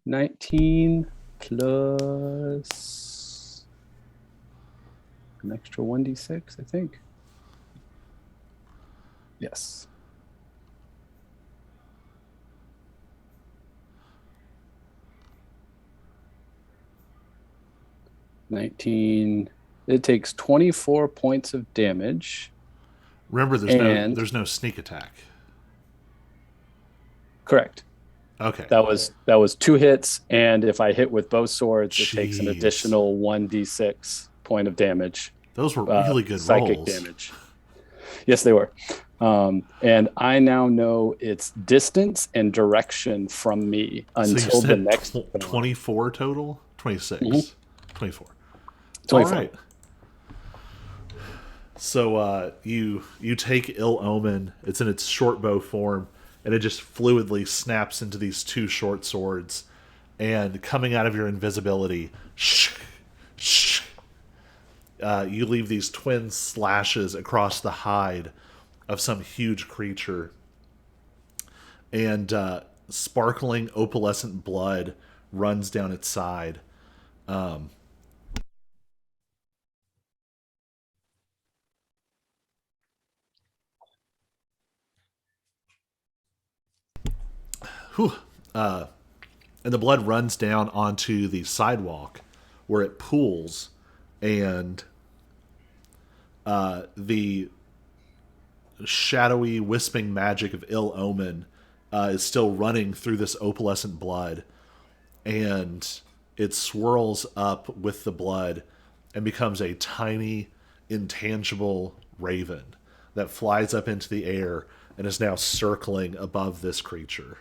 19 plus an extra 1d6, I think. Yes. It takes 24 points of damage. Remember, there's no sneak attack. Correct. Okay. That was 2 hits, and if I hit with both swords, it takes an Jeez. additional 1d6 point of damage. Those were really good psychic rolls. damage. Yes, they were. And I now know its distance and direction from me until the next 24 total? 26. Mhm. 24. 24. All right. So you take Ill Omen. It's in its short bow form, and it just fluidly snaps into these 2 short swords. And coming out of your invisibility, you leave these twin slashes across the hide of some huge creature. And sparkling opalescent blood runs down its side. Whew. And the blood runs down onto the sidewalk where it pools, and the shadowy, wisping magic of Ill Omen is still running through this opalescent blood, and it swirls up with the blood and becomes a tiny, intangible raven that flies up into the air and is now circling above this creature.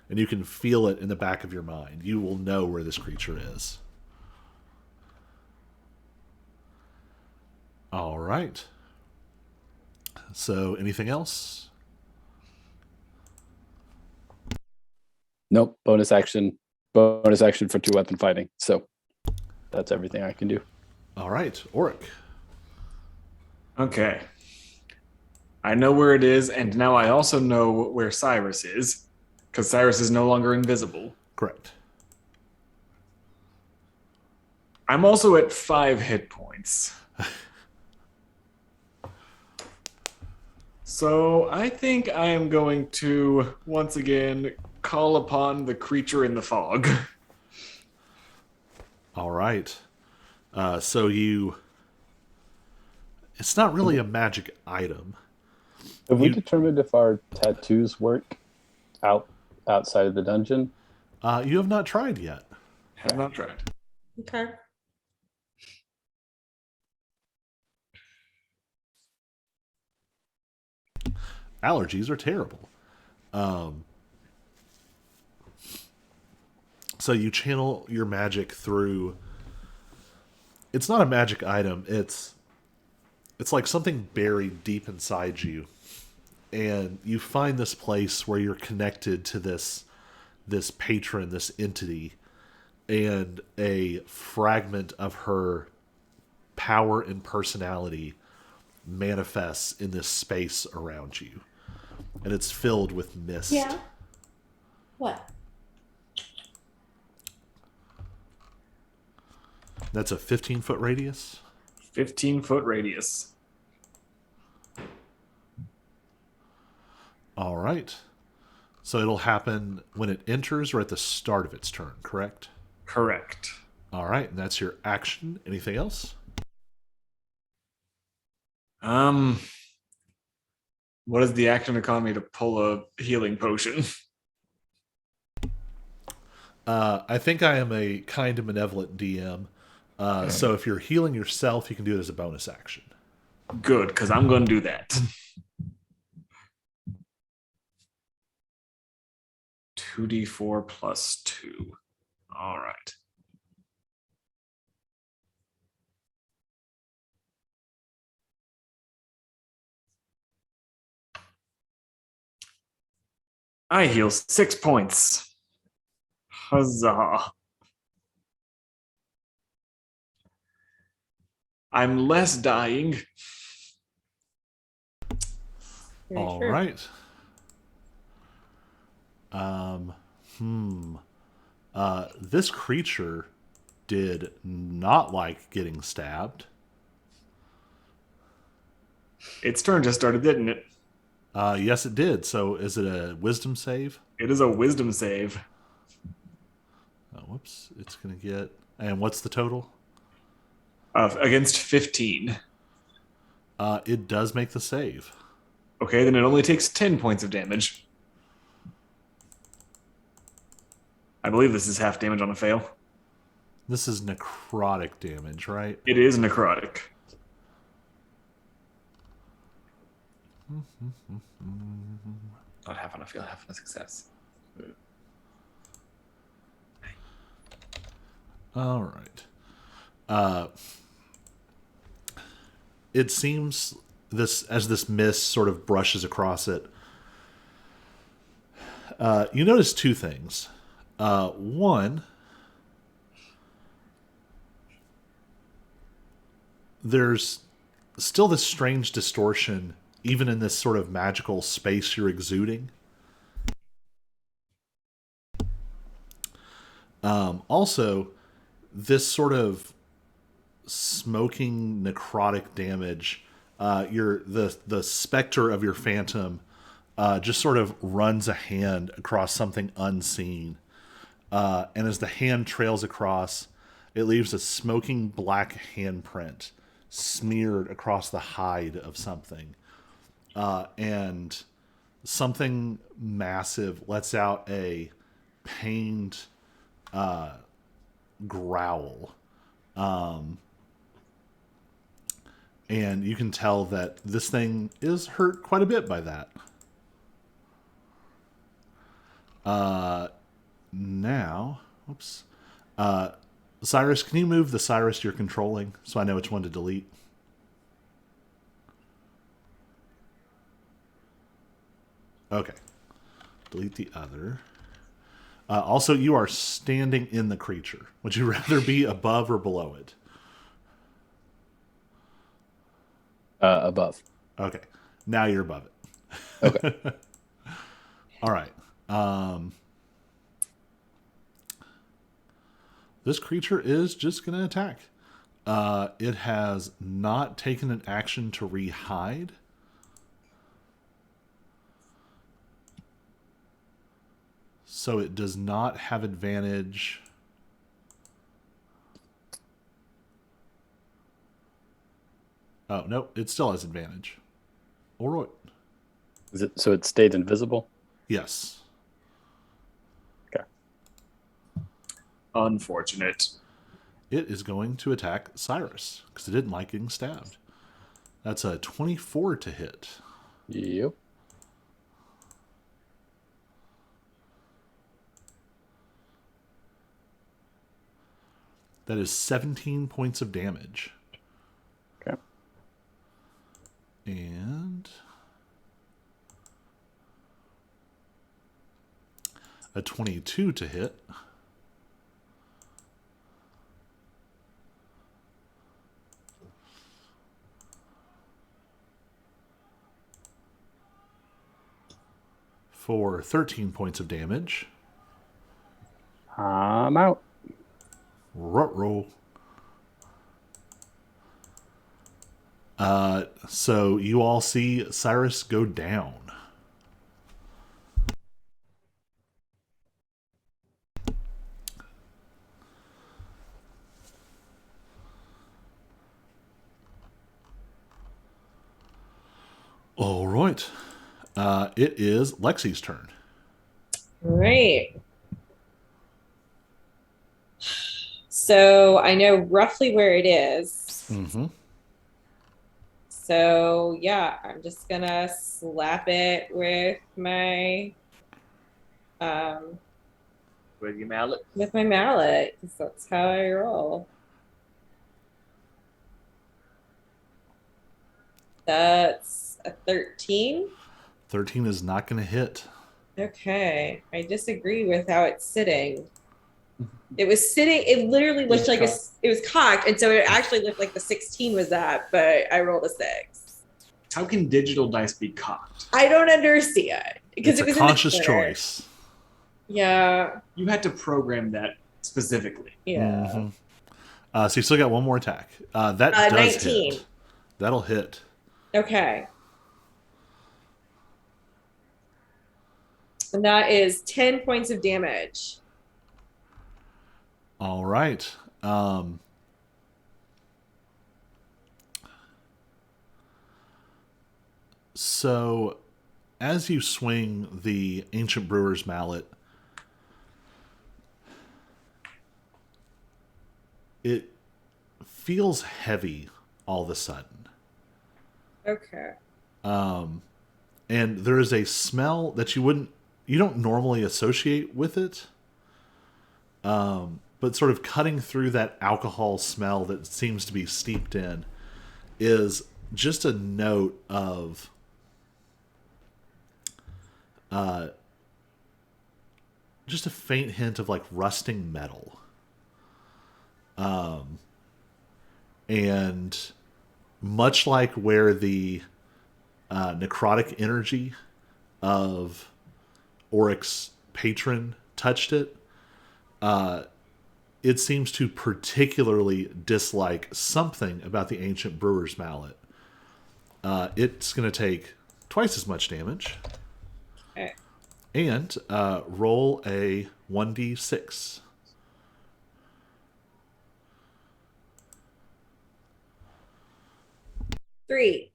And you can feel it in the back of your mind. You will know where this creature is. All right. So, anything else? Nope. Bonus action for 2-weapon fighting. So that's everything I can do. All right, Oric. Okay. I know where it is, and now I also know where Cyrus is, because Cyrus is no longer invisible. Correct. I'm also at 5 hit points. So I think I am going to, once again, call upon the creature in the fog. All right. So you... It's not really a magic item. Have we determined if our tattoos work outside of the dungeon? You have not tried yet. Have not tried. Okay. Allergies are terrible. So you channel your magic through... It's not a magic item. It's like something buried deep inside you. And you find this place where you're connected to this patron, this entity, and a fragment of her power and personality manifests in this space around you. And it's filled with mist. Yeah. What? That's a 15-foot radius. 15-foot radius. All right. So it'll happen when it enters or at the start of its turn, correct? Correct. All right, and that's your action. Anything else? What is the action economy to pull a healing potion? I think I am a kind and benevolent DM. So if you're healing yourself, you can do it as a bonus action. Good, because I'm going to do that. 2d4 plus 2. All right. I heal 6 points. Huzzah. I'm less dying. Very All true. right. Um, hmm. This creature did not like getting stabbed. Its turn just started, didn't it? Yes, it did. So is it a wisdom save? It is a wisdom save. Oh, whoops. It's going to get. And what's the total? Against 15. It does make the save. Okay, then it only takes 10 points of damage. I believe this is half damage on a fail. This is necrotic damage, right? It is necrotic. Not half on a fail, half on a success. All right. It seems this mist sort of brushes across it. You notice two things. One, there's still this strange distortion, even in this sort of magical space you're exuding. Also, this sort of smoking necrotic damage, the specter of your phantom just sort of runs a hand across something unseen, and as the hand trails across, it leaves a smoking black handprint smeared across the hide of something, and something massive lets out a pained growl. And you can tell that this thing is hurt quite a bit by that. Now, oops. Cyrus, can you move the Cyrus you're controlling so I know which one to delete? Okay. Delete the other. Also, you are standing in the creature. Would you rather be above or below it? Above. Okay. Now you're above it. Okay. All right. This creature is just going to attack. It has not taken an action to re-hide. So it does not have advantage. Oh, no, it still has advantage. All right. Is it so? It stayed invisible. Yes. Okay. Unfortunate. It is going to attack Cyrus because it didn't like getting stabbed. That's a 24 to hit. Yep. That is 17 points of damage. Okay. And a 22 to hit. For 13 points of damage. I'm out. Ruh-roh. So you all see Cyrus go down. All right. It is Lexi's turn. Right. So I know roughly where it is. Mm-hmm. So yeah, I'm just gonna slap it with my With your mallet. with my mallet, because that's how I roll. That's a 13. 13 is not going to hit. Okay, I disagree with how it's sitting. It was sitting. It literally looked like it was cocked, and so it actually looked like the 16 was that, but I rolled a 6. How can digital dice be cocked? I don't understand because It's it was a conscious in the corner. choice. Yeah, You had to program that specifically. yeah. So you still got one more attack. That does 19. hit. That'll hit. Okay. And that is 10 points of damage. All right. So as you swing the Ancient Brewer's Mallet, it feels heavy all of a sudden. Okay. And there is a smell that you don't normally associate with it. But sort of cutting through that alcohol smell that seems to be steeped in is just a note of just a faint hint of like rusting metal. And much like where the necrotic energy of Oryx's patron touched it, it seems to particularly dislike something about the Ancient Brewer's Mallet. It's going to take twice as much damage. Okay. And roll a 1d6. Three.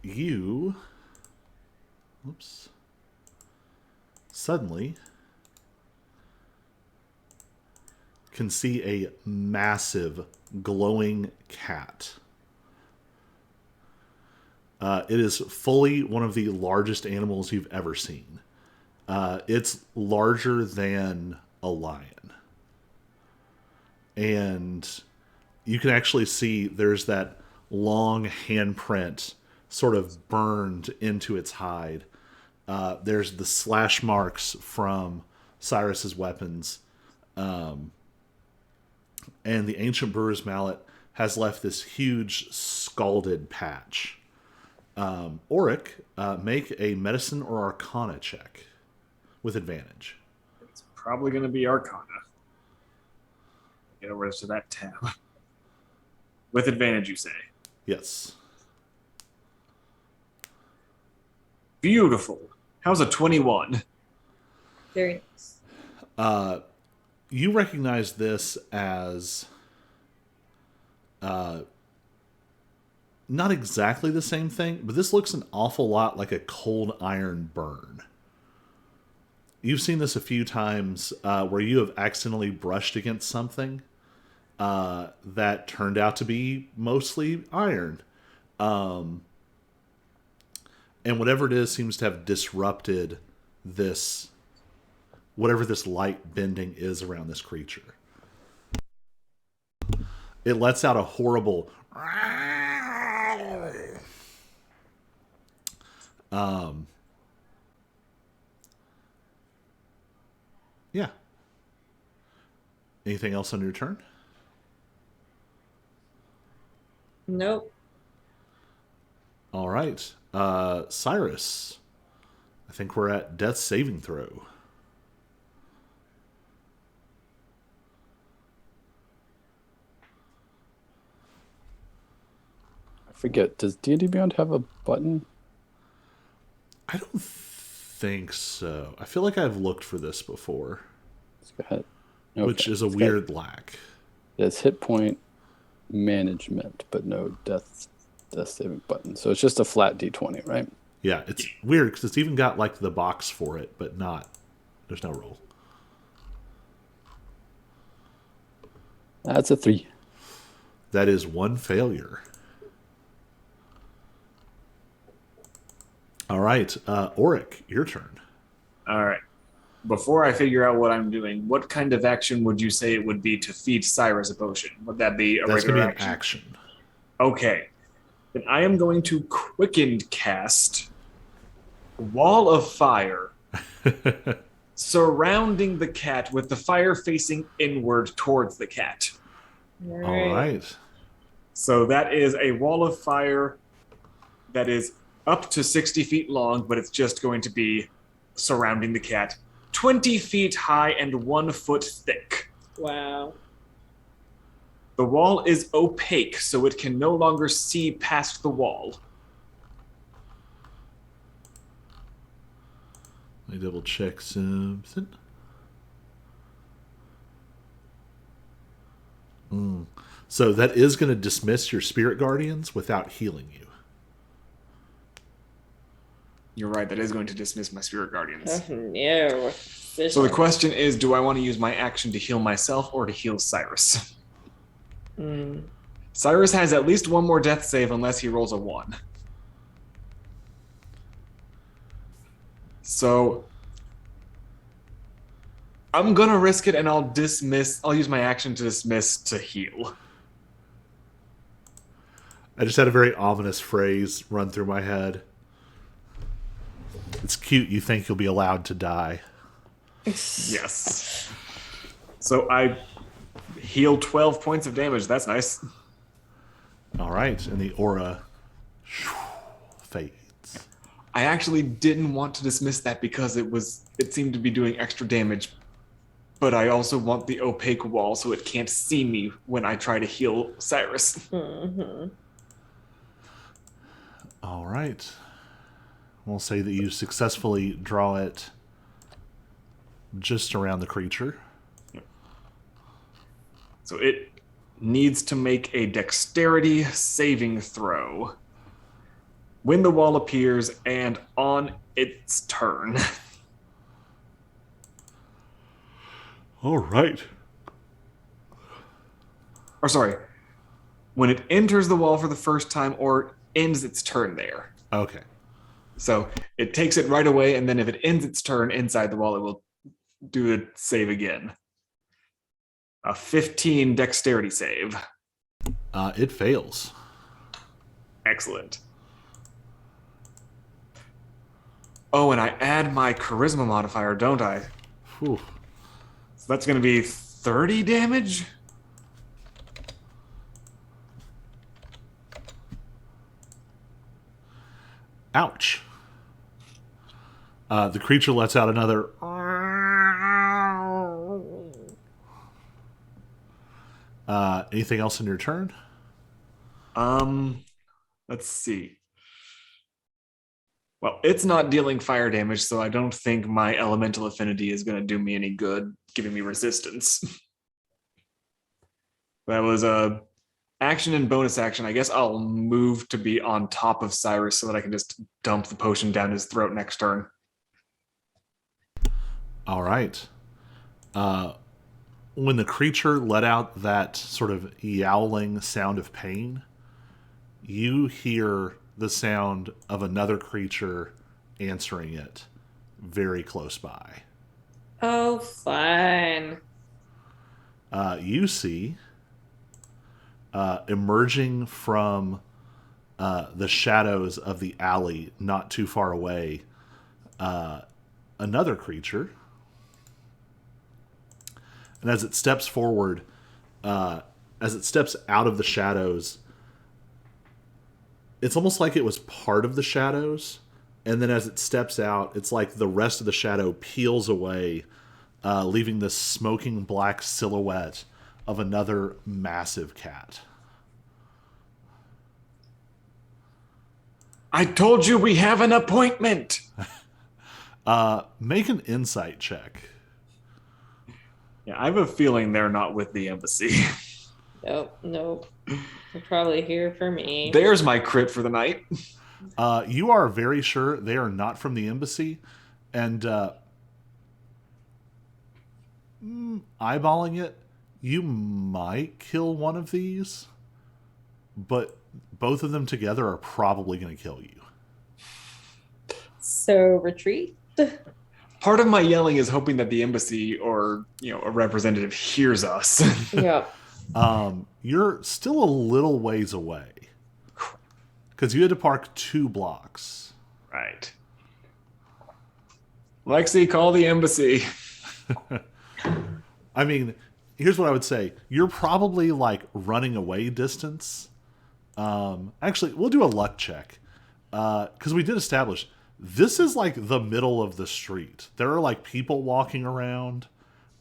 You suddenly can see a massive glowing cat. It is fully one of the largest animals you've ever seen. It's larger than a lion. And you can actually see there's that long handprint sort of burned into its hide. There's the slash marks from Cyrus's weapons. And the Ancient Brewer's Mallet has left this huge scalded patch. Auric, make a medicine or arcana check with advantage. It's probably going to be Arcana. Get over to that tab. With advantage, you say. Yes. Beautiful. How's a 21? Very nice. You recognize this as not exactly the same thing, but this looks an awful lot like a cold iron burn. You've seen this a few times where you have accidentally brushed against something that turned out to be mostly iron. And whatever it is seems to have disrupted this, whatever this light bending is around this creature. It lets out a horrible yeah. Anything else on your turn? Nope. All right. Cyrus. I think we're at death saving throw. I forget. Does D&D Beyond have a button? I don't think so. I feel like I've looked for this before, It's got, which is a it's got- weird lack. It's hit point management, but no death saving button. So it's just a flat D20, right? Yeah, it's weird because it's even got like the box for it, but there's no roll. That's a 3. That is one failure. All right, Auric, your turn. All right. Before I figure out what I'm doing, what kind of action would you say it would be to feed Cyrus a potion? Would that be a That's going regular to be an action? action. Okay. Then I am going to quicken cast Wall of Fire surrounding the cat with the fire facing inward towards the cat. All right. So that is a wall of fire that is up to 60 feet long, but it's just going to be surrounding the cat, 20 feet high and 1 foot thick. Wow. The wall is opaque, so it can no longer see past the wall. Let me double check something. So that is going to dismiss your spirit guardians without healing you. You're right, that is going to dismiss my spirit guardians. No. So the question is, do I want to use my action to heal myself or to heal Cyrus? Cyrus has at least 1 more death save unless he rolls a 1. So I'm gonna risk it and I'll use my action to dismiss to heal. I just had a very ominous phrase run through my head. It's cute. You think you'll be allowed to die. Yes. So I heal 12 points of damage. That's nice. All right. And the aura fades. I actually didn't want to dismiss that because it seemed to be doing extra damage. But I also want the opaque wall so it can't see me when I try to heal Cyrus. Mm-hmm. All right. We'll say that you successfully draw it just around the creature. So it needs to make a dexterity saving throw when the wall appears and on its turn. All right. Or sorry, when it enters the wall for the first time or ends its turn there. Okay. So it takes it right away, and then if it ends its turn inside the wall, it will do the save again. A 15 dexterity save. It fails. Excellent. Oh, and I add my charisma modifier, don't I? Whew. So that's going to be 30 damage? Ouch. The creature lets out another. Anything else in your turn? Let's see. Well, it's not dealing fire damage, so I don't think my elemental affinity is going to do me any good, giving me resistance. That was a action and bonus action. I guess I'll move to be on top of Cyrus so that I can just dump the potion down his throat next turn. All right. When the creature let out that sort of yowling sound of pain, you hear the sound of another creature answering it very close by. Oh, fun. You see, emerging from the shadows of the alley not too far away, another creature. And as it steps forward, as it steps out of the shadows, it's almost like it was part of the shadows. And then as it steps out, it's like the rest of the shadow peels away, leaving this smoking black silhouette of another massive cat. I told you we have an appointment! Make an insight check. Yeah, I have a feeling they're not with the embassy. Nope. They're probably here for me. There's my crit for the night. You are very sure they are not from the embassy, and eyeballing it, you might kill one of these, but both of them together are probably going to kill you. So retreat. Part of my yelling is hoping that the embassy or a representative hears us. Yep. You're still a little ways away because you had to park 2 blocks. Right. Lexi, call the embassy. I mean, here's what I would say. You're probably like running away distance. Actually, we'll do a luck check. Because we did establish this is like the middle of the street. There are like people walking around.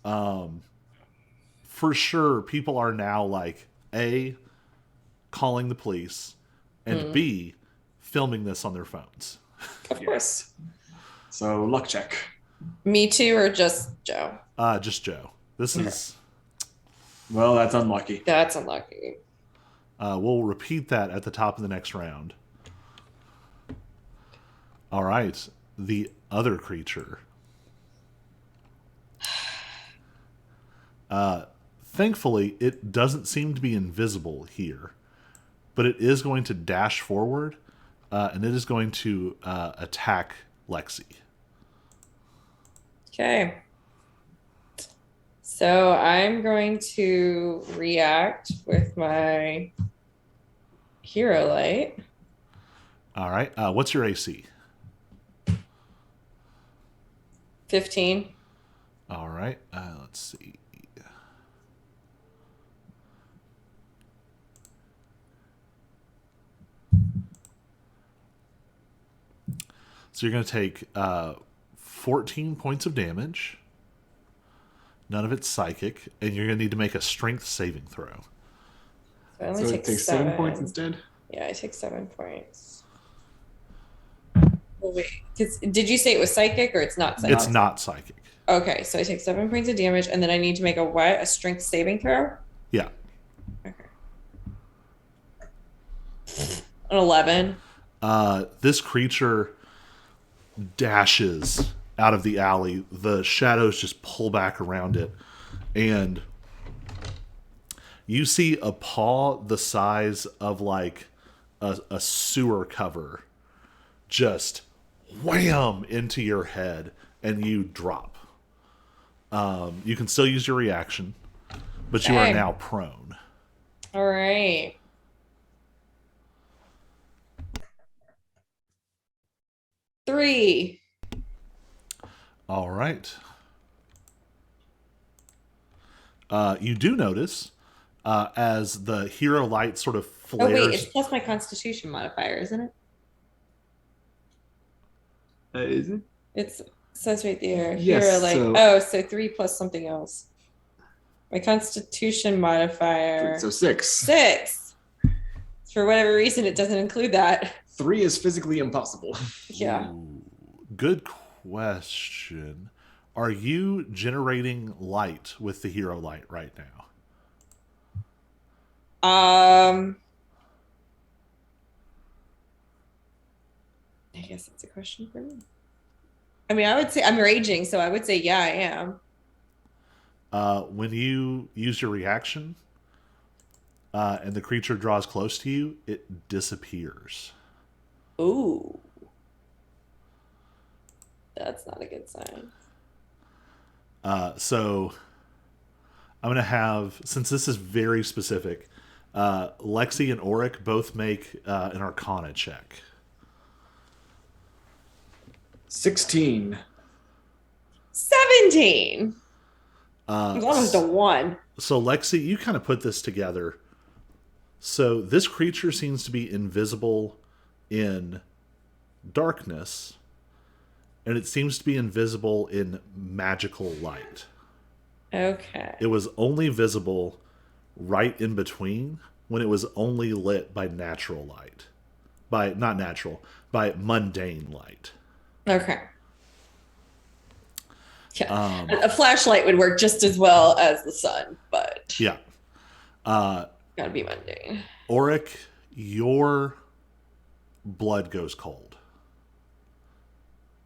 For sure, people are now like A, calling the police, and B, filming this on their phones. Of course. So luck check. Me too, or just Joe? Just Joe. This is. Well, that's unlucky. That's unlucky. We'll repeat that at the top of the next round. All right. The other creature. Thankfully, it doesn't seem to be invisible here, but it is going to dash forward, and it is going to attack Lexi. Okay. So I'm going to react with my hero light. All right. What's your AC? 15. All right. Let's see. So you're going to take 14 points of damage. None of it's psychic, and you're going to need to make a strength saving throw. So I only So take it takes 7 7 points instead? Yeah, I take 7 points. Well, wait, did you say it was psychic or it's not psychic? It's not psychic. Okay, so I take 7 points of damage, and then I need to make a what? A strength saving throw? Yeah. Okay. An 11. This creature dashes out of the alley. The shadows just pull back around it, and you see a paw the size of like a sewer cover just wham into your head, and you drop. You can still use your reaction, but you are Okay. now prone. All right. Three. All right. You do notice as the hero light sort of Oh, wait, flares. it's plus my constitution modifier, isn't it? Is it? It says right there. Yes, Hero light. so- So 3 plus something else. My constitution modifier. So 6. 6. For whatever reason, it doesn't include that. 3 is physically impossible. Yeah. Ooh, good question. Are you generating light with the hero light right now? I guess that's a question for me. I mean, I would say I'm raging, so I would say yeah, I am. When you use your reaction and the creature draws close to you, it disappears. Ooh. That's not a good sign. So I'm going to have, since this is very specific, Lexi and Auric both make an Arcana check. 16. 17. It's almost a 1. So Lexi, you kind of put this together. So this creature seems to be invisible in darkness, and it seems to be invisible in magical light. Okay. It was only visible right in between when it was only lit by natural light. By mundane light. Okay. Yeah. A flashlight would work just as well as the sun, but Yeah. gotta be mundane. Auric, your blood goes cold.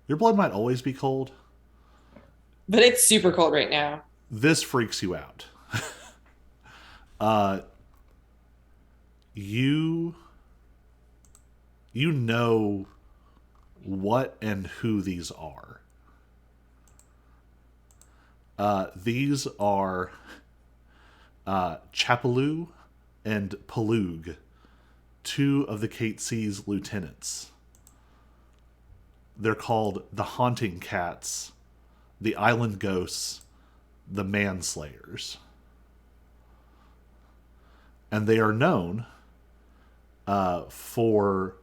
Your blood might always be cold. But it's super cold right now. This freaks you out. You know what and who these are. These are Chapelou and Palug, two of the Cates's lieutenants. They're called the Haunting Cats, the Island Ghosts, the Manslayers. And they are known for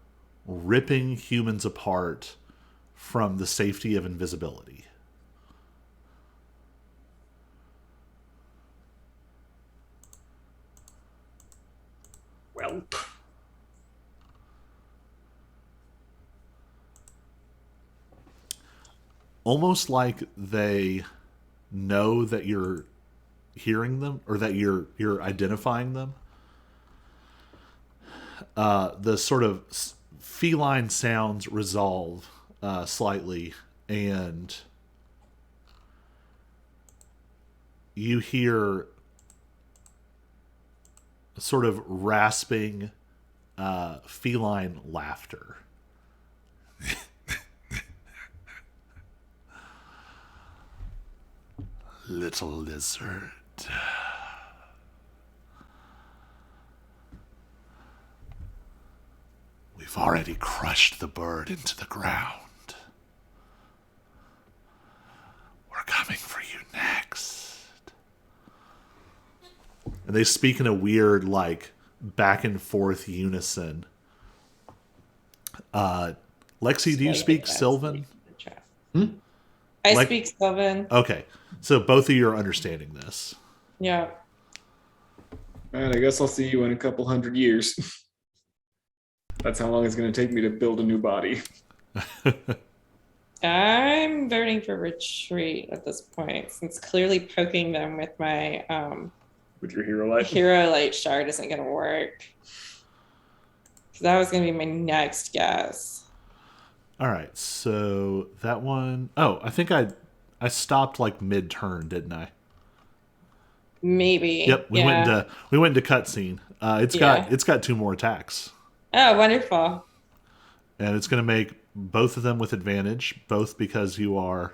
ripping humans apart from the safety of invisibility. Well, Almost like they know that you're hearing them or that you're identifying them. The sort of feline sounds resolve slightly, and you hear sort of rasping feline laughter. Little lizard. We've already crushed the bird into the ground. We're coming for you next. And they speak in a weird, like, back and forth unison. Lexi, do you speak Sylvan? I Like- speak Sylvan. Okay, so both of you are understanding this. Yeah. man, I guess I'll see you in a couple hundred years. That's how long it's going to take me to build a new body. I'm voting for retreat at this point, since clearly poking them with my With your hero light. hero light shard isn't going to work. So that was going to be my next guess. All right, so that one oh I think I stopped like mid-turn, didn't I? Maybe. Yep, we Yeah. went into cutscene. It's got two more attacks, Oh, wonderful. and it's going to make both of them with advantage, both because you are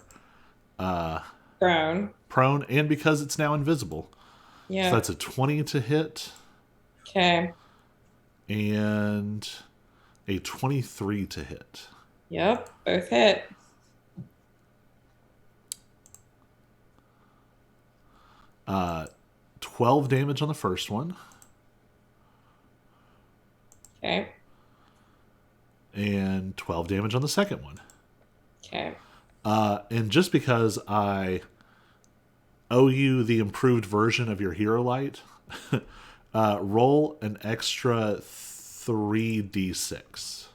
Grown. prone and because it's now invisible. Yeah. So that's a 20 to hit Okay. and a 23 to hit. Yep. Both hit. Uh, 12 damage on the first one, Okay. and 12 damage on the second one. Okay. And just because I owe you the improved version of your hero light, roll an extra 3d6.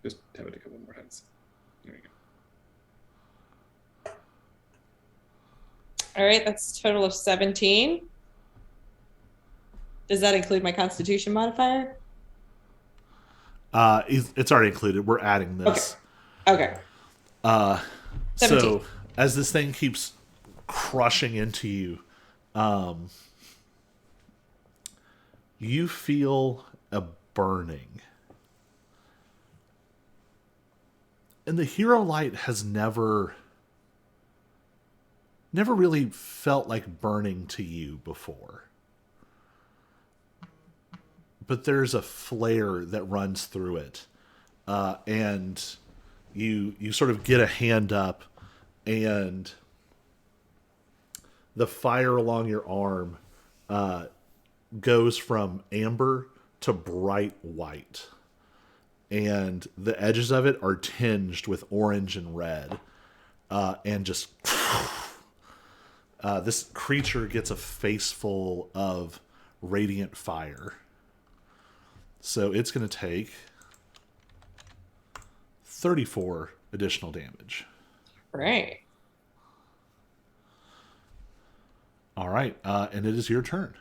Just have it a couple more times. There you go. All right. That's a total of 17. Does that include my Constitution modifier? It's already included. We're adding this. Okay. 17. So as this thing keeps crushing into you, you feel a burning. And the hero light has never really felt like burning to you before. But there's a flare that runs through it. And you sort of get a hand up, and the fire along your arm goes from amber to bright white. And the edges of it are tinged with orange and red. And just... this creature gets a face full of radiant fire. So it's going to take 34 additional damage. Right. All right. And it is your turn.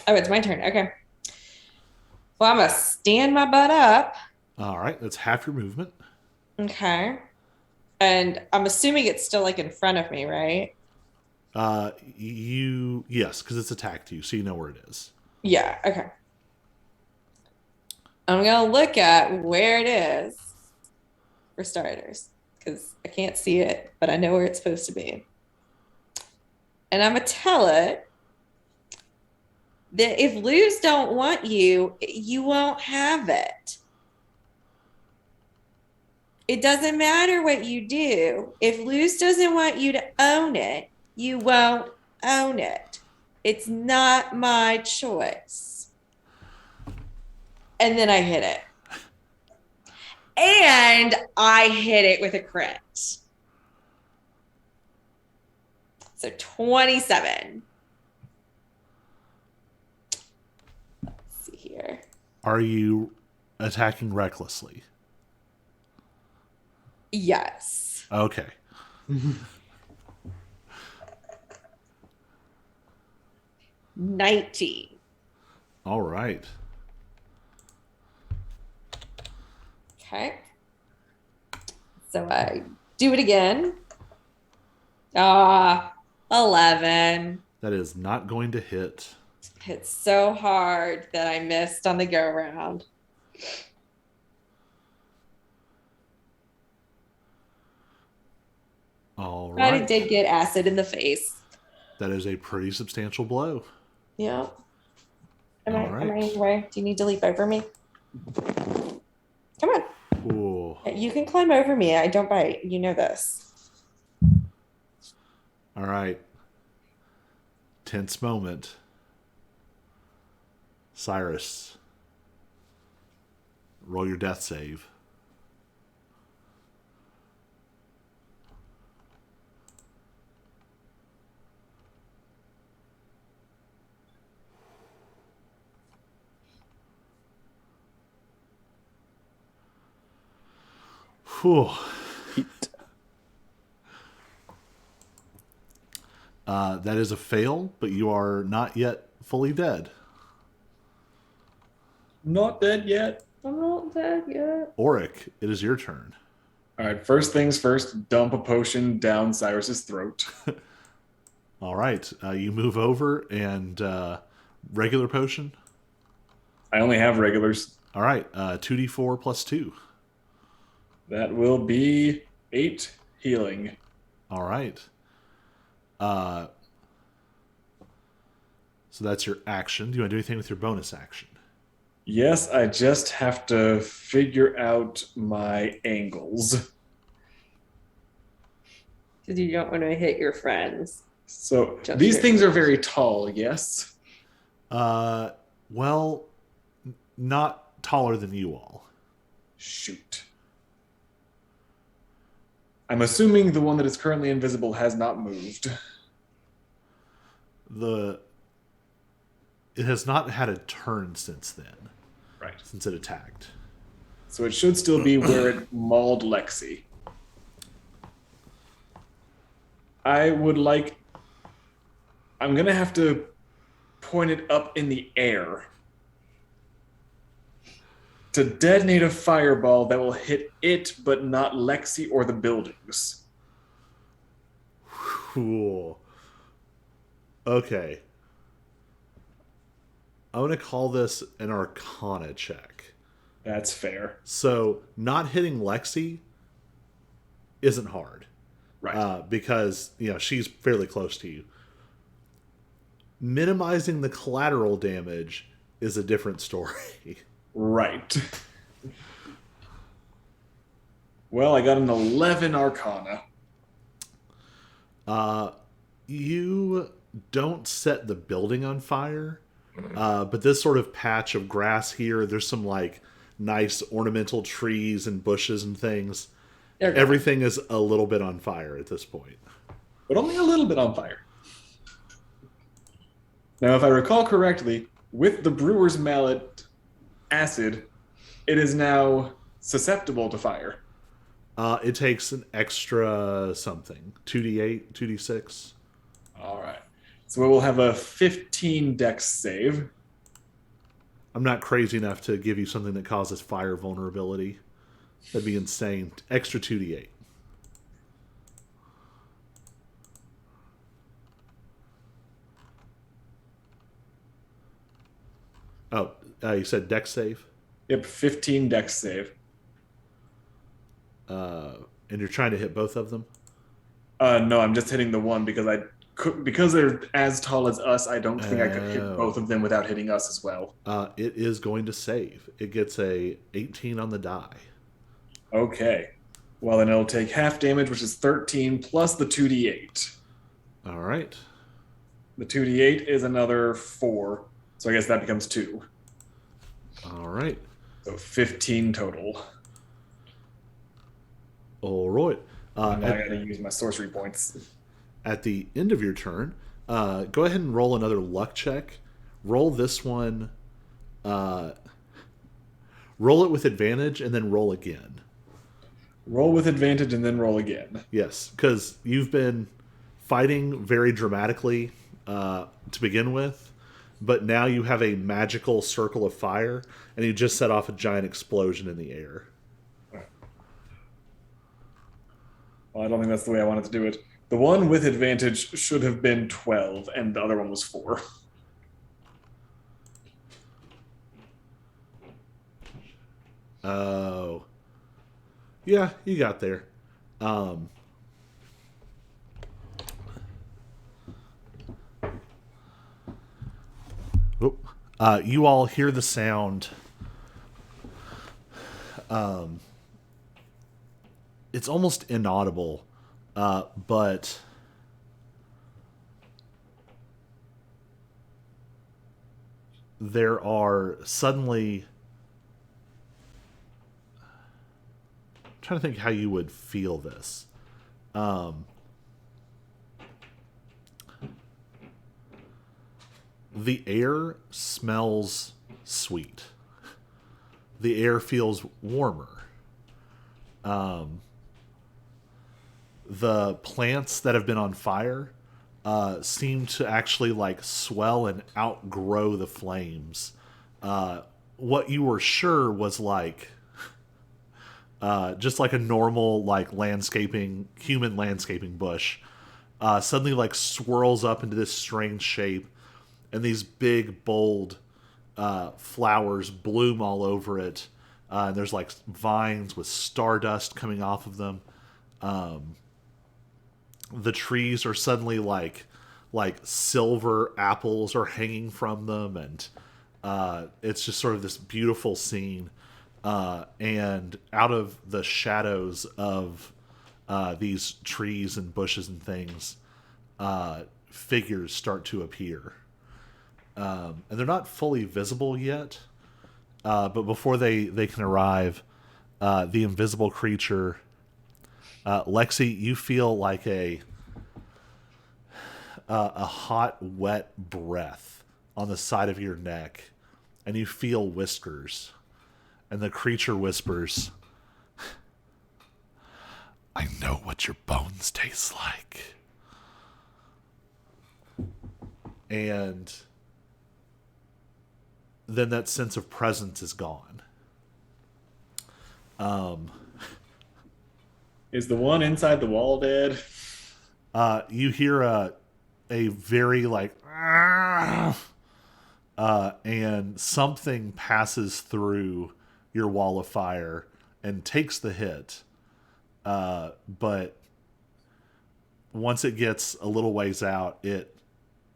Oh, it's my turn. Okay. Well, I'm going to stand my butt up. All right. That's half your movement. Okay. And I'm assuming it's still like in front of me, right? Yes, because it's attacked you, so you know where it is. Yeah. Okay. I'm going to look at where it is for starters because I can't see it, but I know where it's supposed to be. And I'm going to tell it that if Luz don't want you, you won't have it. It doesn't matter what you do. If Luz doesn't want you to own it, you won't own it. It's not my choice. And then I hit it. And I hit it with a crit. So 27. Let's see here. Are you attacking recklessly? Yes. Okay. 19. All right. Okay. So I do it again. 11. That is not going to hit. Hit so hard that I missed on the go round. All But I right. did get acid in the face. That is a pretty substantial blow. Yeah. Am All I right. in the way? Do you need to leap over me? Come on. Ooh. You can climb over me. I don't bite. You know this. All right. Tense moment. Cyrus, roll your death save. Whew. Heat. That is a fail, but you are not yet fully dead. Not dead yet. I'm not dead yet. Auric, it is your turn. All right, first things first, dump a potion down Cyrus's throat. All right. You move over and regular potion. I only have regulars. All right. 2d4 plus 2. That will be 8 healing. All right. So that's your action. Do you want to do anything with your bonus action? Yes, I just have to figure out my angles. Because you don't want to hit your friends. So Just these here. things are very tall, yes? Well, not taller than you all. Shoot. I'm assuming the one that is currently invisible has not moved. It has not had a turn since then. Right. Since it attacked. So it should still be where it mauled Lexi. I'm going to have to point it up in the air to detonate a fireball that will hit it, but not Lexi or the buildings. Cool. Okay. I'm going to call this an Arcana check. That's fair. So, not hitting Lexi isn't hard. Right. Because, she's fairly close to you. Minimizing the collateral damage is a different story. Right. Well, I got an 11 Arcana. You don't set the building on fire, but this sort of patch of grass here, there's some nice ornamental trees and bushes and things. Everything is a little bit on fire at this point. But only a little bit on fire. Now, if I recall correctly, with the brewer's mallet acid, it is now susceptible to fire. It takes an extra something. 2d8, 2d6. All right. So we will have a 15 dex save. I'm not crazy enough to give you something that causes fire vulnerability. That'd be insane. Extra 2d8. Oh, you said dex save? Yep, 15 dex save. And you're trying to hit both of them. No, I'm just hitting the one because I could, because they're as tall as us. I don't think I could hit Oh. both of them without hitting us as well. It is going to save. It gets a 18 on the die. Okay. Well, then it'll take half damage, which is 13 plus the 2d8. All right. The 2d8 is another 4, so I guess that becomes 2. All right. So 15 total. All right. Now I gotta use my sorcery points. At the end of your turn, go ahead and roll another luck check. Roll this one. Roll it with advantage and then roll again. Roll with advantage and then roll again. Yes, because you've been fighting very dramatically to begin with, but now you have a magical circle of fire, and you just set off a giant explosion in the air. Well, I don't think that's the way I wanted to do it. The one with advantage should have been 12, and the other one was 4. Oh. Yeah, you got there. You all hear the sound. It's almost inaudible, but there are suddenly... I'm trying to think how you would feel this. The air smells sweet. The air feels warmer. The plants that have been on fire seem to actually like swell and outgrow the flames. What you were sure was like just like a normal like human landscaping bush, suddenly like swirls up into this strange shape, and these big bold flowers bloom all over it. And there's like vines with stardust coming off of them. The trees are suddenly like silver apples are hanging from them, and it's just sort of this beautiful scene. And out of the shadows of these trees and bushes and things, figures start to appear. And they're not fully visible yet, but before they can arrive, the invisible creature... Lexi, you feel like a hot, wet breath on the side of your neck, and you feel whiskers. And the creature whispers, "I know what your bones taste like." And then that sense of presence is gone. Is the one inside the wall dead? You hear a very like, and something passes through your wall of fire and takes the hit. But once it gets a little ways out, it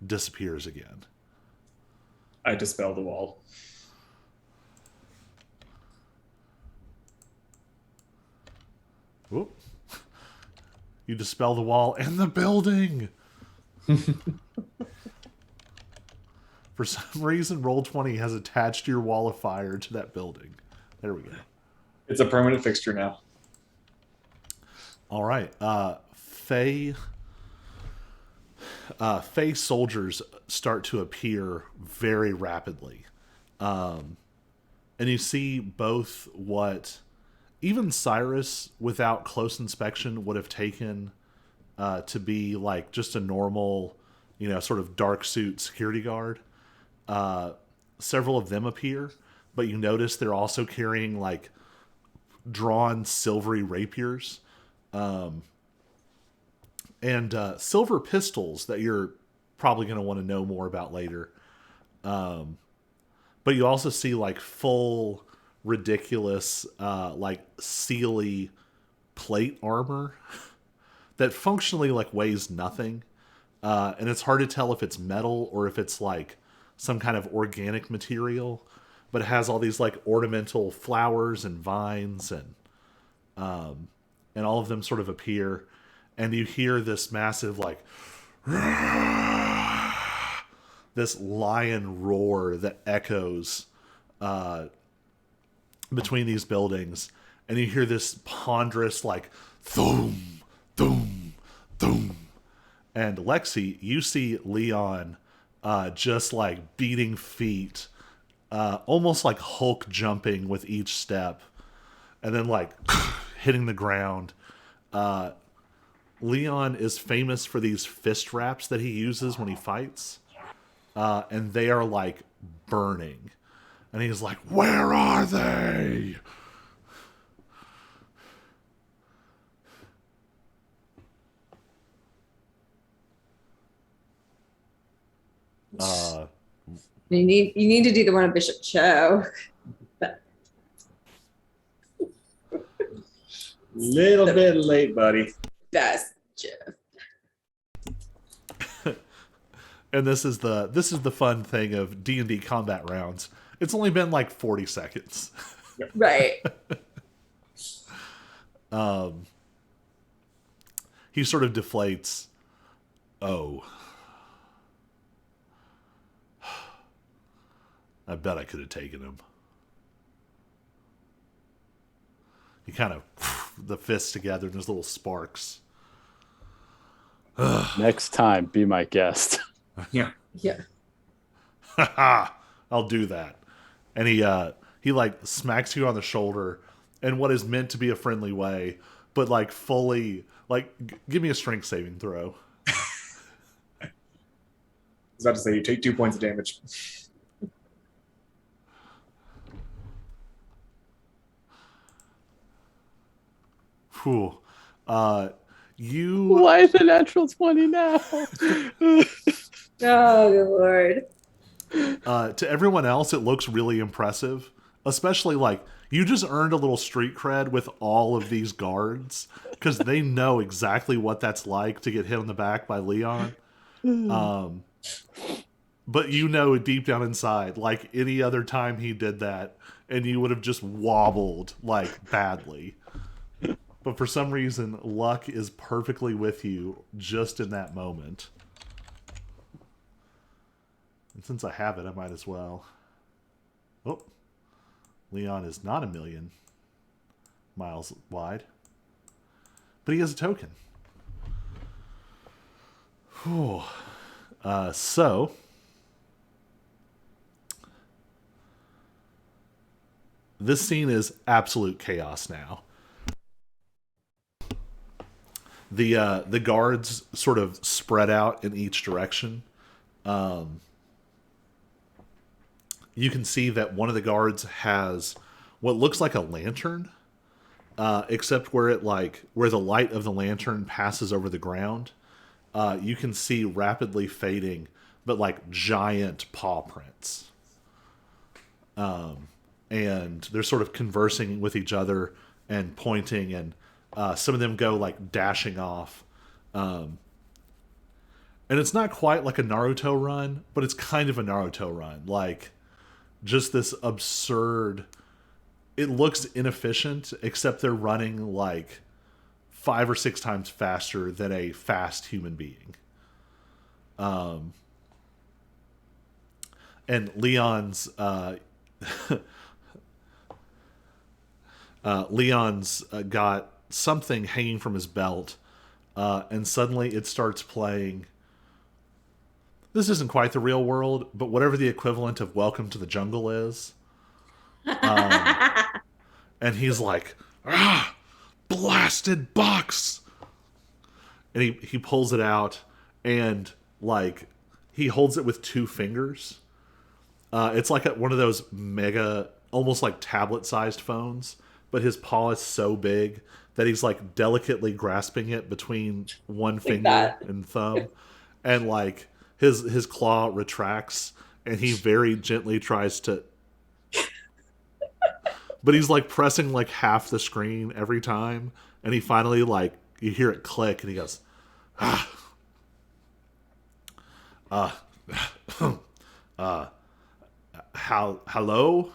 disappears again. I dispel the wall. Whoop. You dispel the wall and the building. For some reason, Roll20 has attached your wall of fire to that building. There we go. It's a permanent fixture now. All right. Fey soldiers start to appear very rapidly. And you see both what even Cyrus, without close inspection, would have taken to be like just a normal, sort of dark suit security guard. Several of them appear, but you notice they're also carrying like drawn silvery rapiers, and silver pistols that you're probably going to want to know more about later. But you also see like full ridiculous, like steely plate armor that functionally like weighs nothing, and it's hard to tell if it's metal or if it's like some kind of organic material, but it has all these like ornamental flowers and vines, and all of them sort of appear, and you hear this massive like this lion roar that echoes between these buildings, and you hear this ponderous like thoom, thoom, thoom. And Lexi, you see Leon just like beating feet, almost like Hulk jumping with each step, and then like hitting the ground. Leon is famous for these fist wraps that he uses when he fights, and they are like burning. And he's like, "Where are they?" You need to do the one of Bishop Cho. Little bit late, buddy. Best Jeff. And this is the fun thing of D&D combat rounds. It's only been like 40 seconds. Right. He sort of deflates. Oh. I bet I could have taken him. He kind of the fists together and there's little sparks. Next time, be my guest. Yeah. Yeah. I'll do that. And he like smacks you on the shoulder in what is meant to be a friendly way, but like fully like give me a strength saving throw. I was about to say you take 2 points of damage. Whew. You Why is it natural 20 now? Oh, good Lord. to everyone else, it looks really impressive. Especially like you just earned a little street cred with all of these guards because they know exactly what that's like to get hit on the back by Leon. But you know deep down inside, like any other time he did that, and you would have just wobbled like badly. But for some reason, luck is perfectly with you just in that moment. And since I have it, I might as well. Oh. Leon is not 1,000,000 miles wide. But he has a token. Whew. So... this scene is absolute chaos now. The guards sort of spread out in each direction. You can see that one of the guards has what looks like a lantern, except where the light of the lantern passes over the ground, you can see rapidly fading, but like giant paw prints. And they're sort of conversing with each other and pointing, and some of them go like dashing off. And it's not quite like a Naruto run, but it's kind of a Naruto run. Like, just this absurd... it looks inefficient, except they're running like 5 or 6 times faster than a fast human being. And Leon's... Leon's got something hanging from his belt, and suddenly it starts playing. This isn't quite the real world, but whatever the equivalent of Welcome to the Jungle is. And he's like, blasted box! And he pulls it out, and like he holds it with 2 fingers. It's like one of those mega, almost like tablet-sized phones, but his paw is so big that he's like delicately grasping it between one finger and thumb, and like his claw retracts, and he very gently tries to but he's like pressing like half the screen every time, and he finally like you hear it click, and he goes, hello?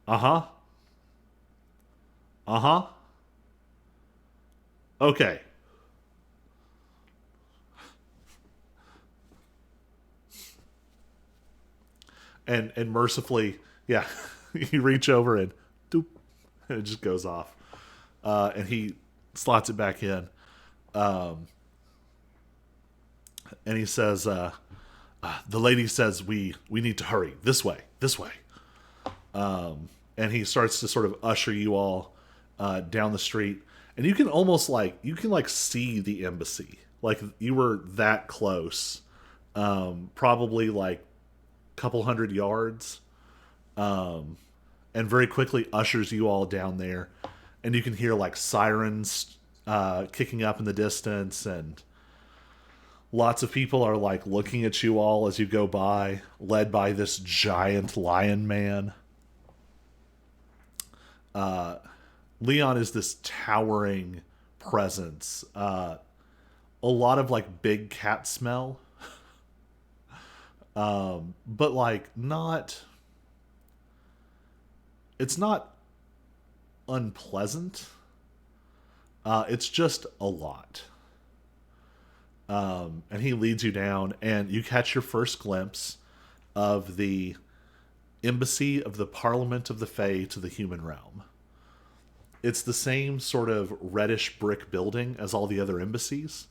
Uh-huh. Uh-huh. Okay. And mercifully, yeah, you reach over and doop, and it just goes off. And he slots it back in. And he says, the lady says we need to hurry. This way. This way. And he starts to sort of usher you all down the street. And you can almost like, see the embassy. Like you were that close. Probably like a couple hundred yards. And very quickly ushers you all down there. And you can hear like sirens kicking up in the distance, and lots of people are like looking at you all as you go by, led by this giant lion man. Leon is this towering presence. A lot of like big cat smell. But like it's not unpleasant. It's just a lot. And he leads you down, and you catch your first glimpse of the embassy of the Parliament of the Fae to the human realm. It's the same sort of reddish brick building as all the other embassies,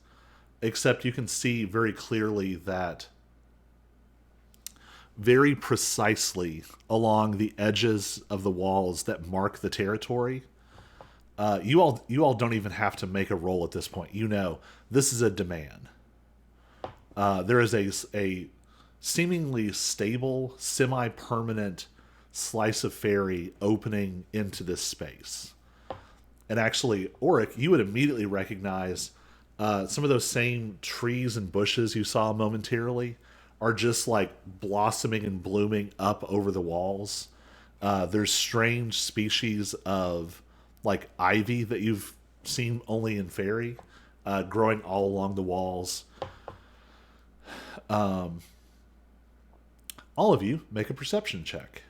except you can see very clearly that very precisely along the edges of the walls that mark the territory, you all don't even have to make a roll at this point. You know this is a demand. There is a seemingly stable, semi-permanent slice of fairy opening into this space. And actually, Auric, you would immediately recognize some of those same trees and bushes you saw momentarily are just like blossoming and blooming up over the walls. There's strange species of like ivy that you've seen only in fairy, growing all along the walls. All of you make a perception check.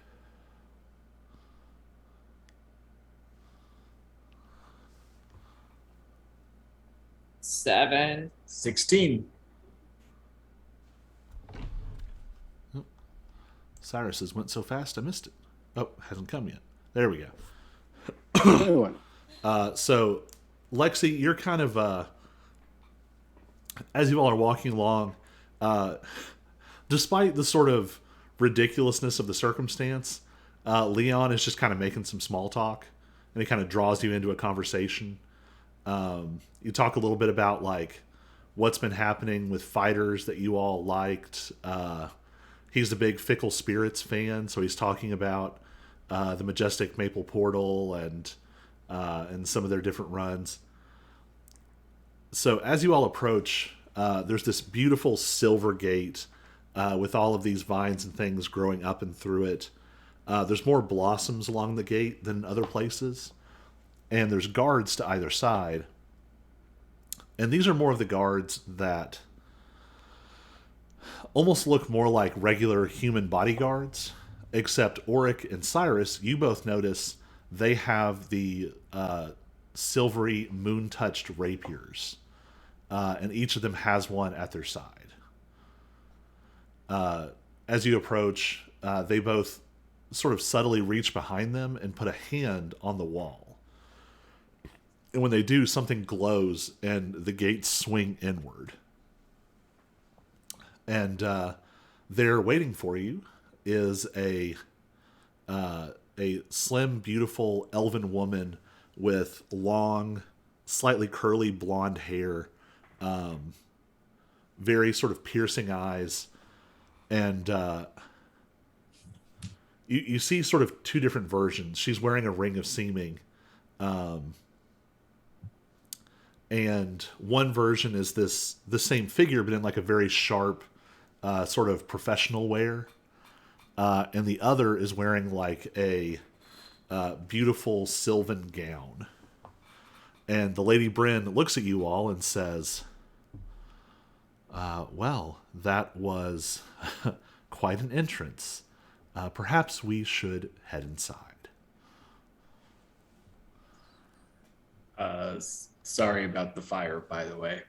Seven. 16. Cyrus's went so fast I missed it. Oh, hasn't come yet. There we go. Anyone? So, Lexi, you're kind of, as you all are walking along, despite the sort of ridiculousness of the circumstance, Leon is just kind of making some small talk, and he kind of draws you into a conversation. You talk a little bit about like what's been happening with fighters that you all liked. He's a big Fickle Spirits fan, so he's talking about the Majestic Maple Portal and some of their different runs. So as you all approach, there's this beautiful silver gate with all of these vines and things growing up and through it. There's more blossoms along the gate than other places, and there's guards to either side. And these are more of the guards that almost look more like regular human bodyguards, except Auric and Cyrus, you both notice they have the silvery moon-touched rapiers, and each of them has one at their side. As you approach, they both sort of subtly reach behind them and put a hand on the wall. And when they do, something glows and the gates swing inward. And there waiting for you is a slim, beautiful elven woman with long, slightly curly blonde hair, very sort of piercing eyes, and you see sort of two different versions. She's wearing a ring of seeming, and one version is the same figure, but in like a very sharp, sort of professional wear. and the other is wearing like a beautiful sylvan gown. And the Lady Bryn looks at you all and says, well, that was quite an entrance. Perhaps we should head inside. Sorry about the fire, by the way.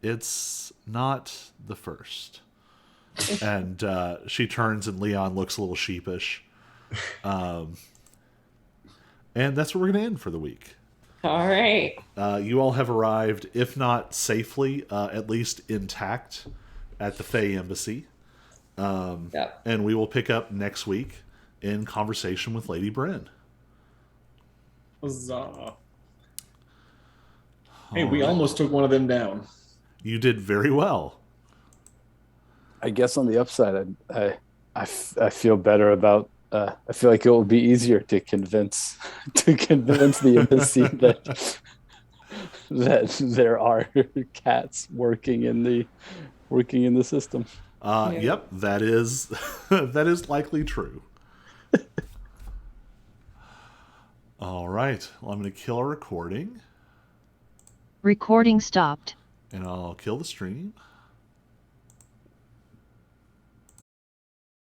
It's not the first. And she turns and Leon looks a little sheepish. And that's where we're going to end for the week. All right. You all have arrived, if not safely, at least intact at the Fae Embassy. Yep. And we will pick up next week in conversation with Lady Bryn. Huzzah. Hey, we almost took one of them down. You did very well. I guess on the upside, I feel better about. I feel like it will be easier to convince the embassy that there are cats working in the system. Yep, that is that is likely true. All right. Well, I'm going to kill our recording. Recording stopped. And I'll kill the stream.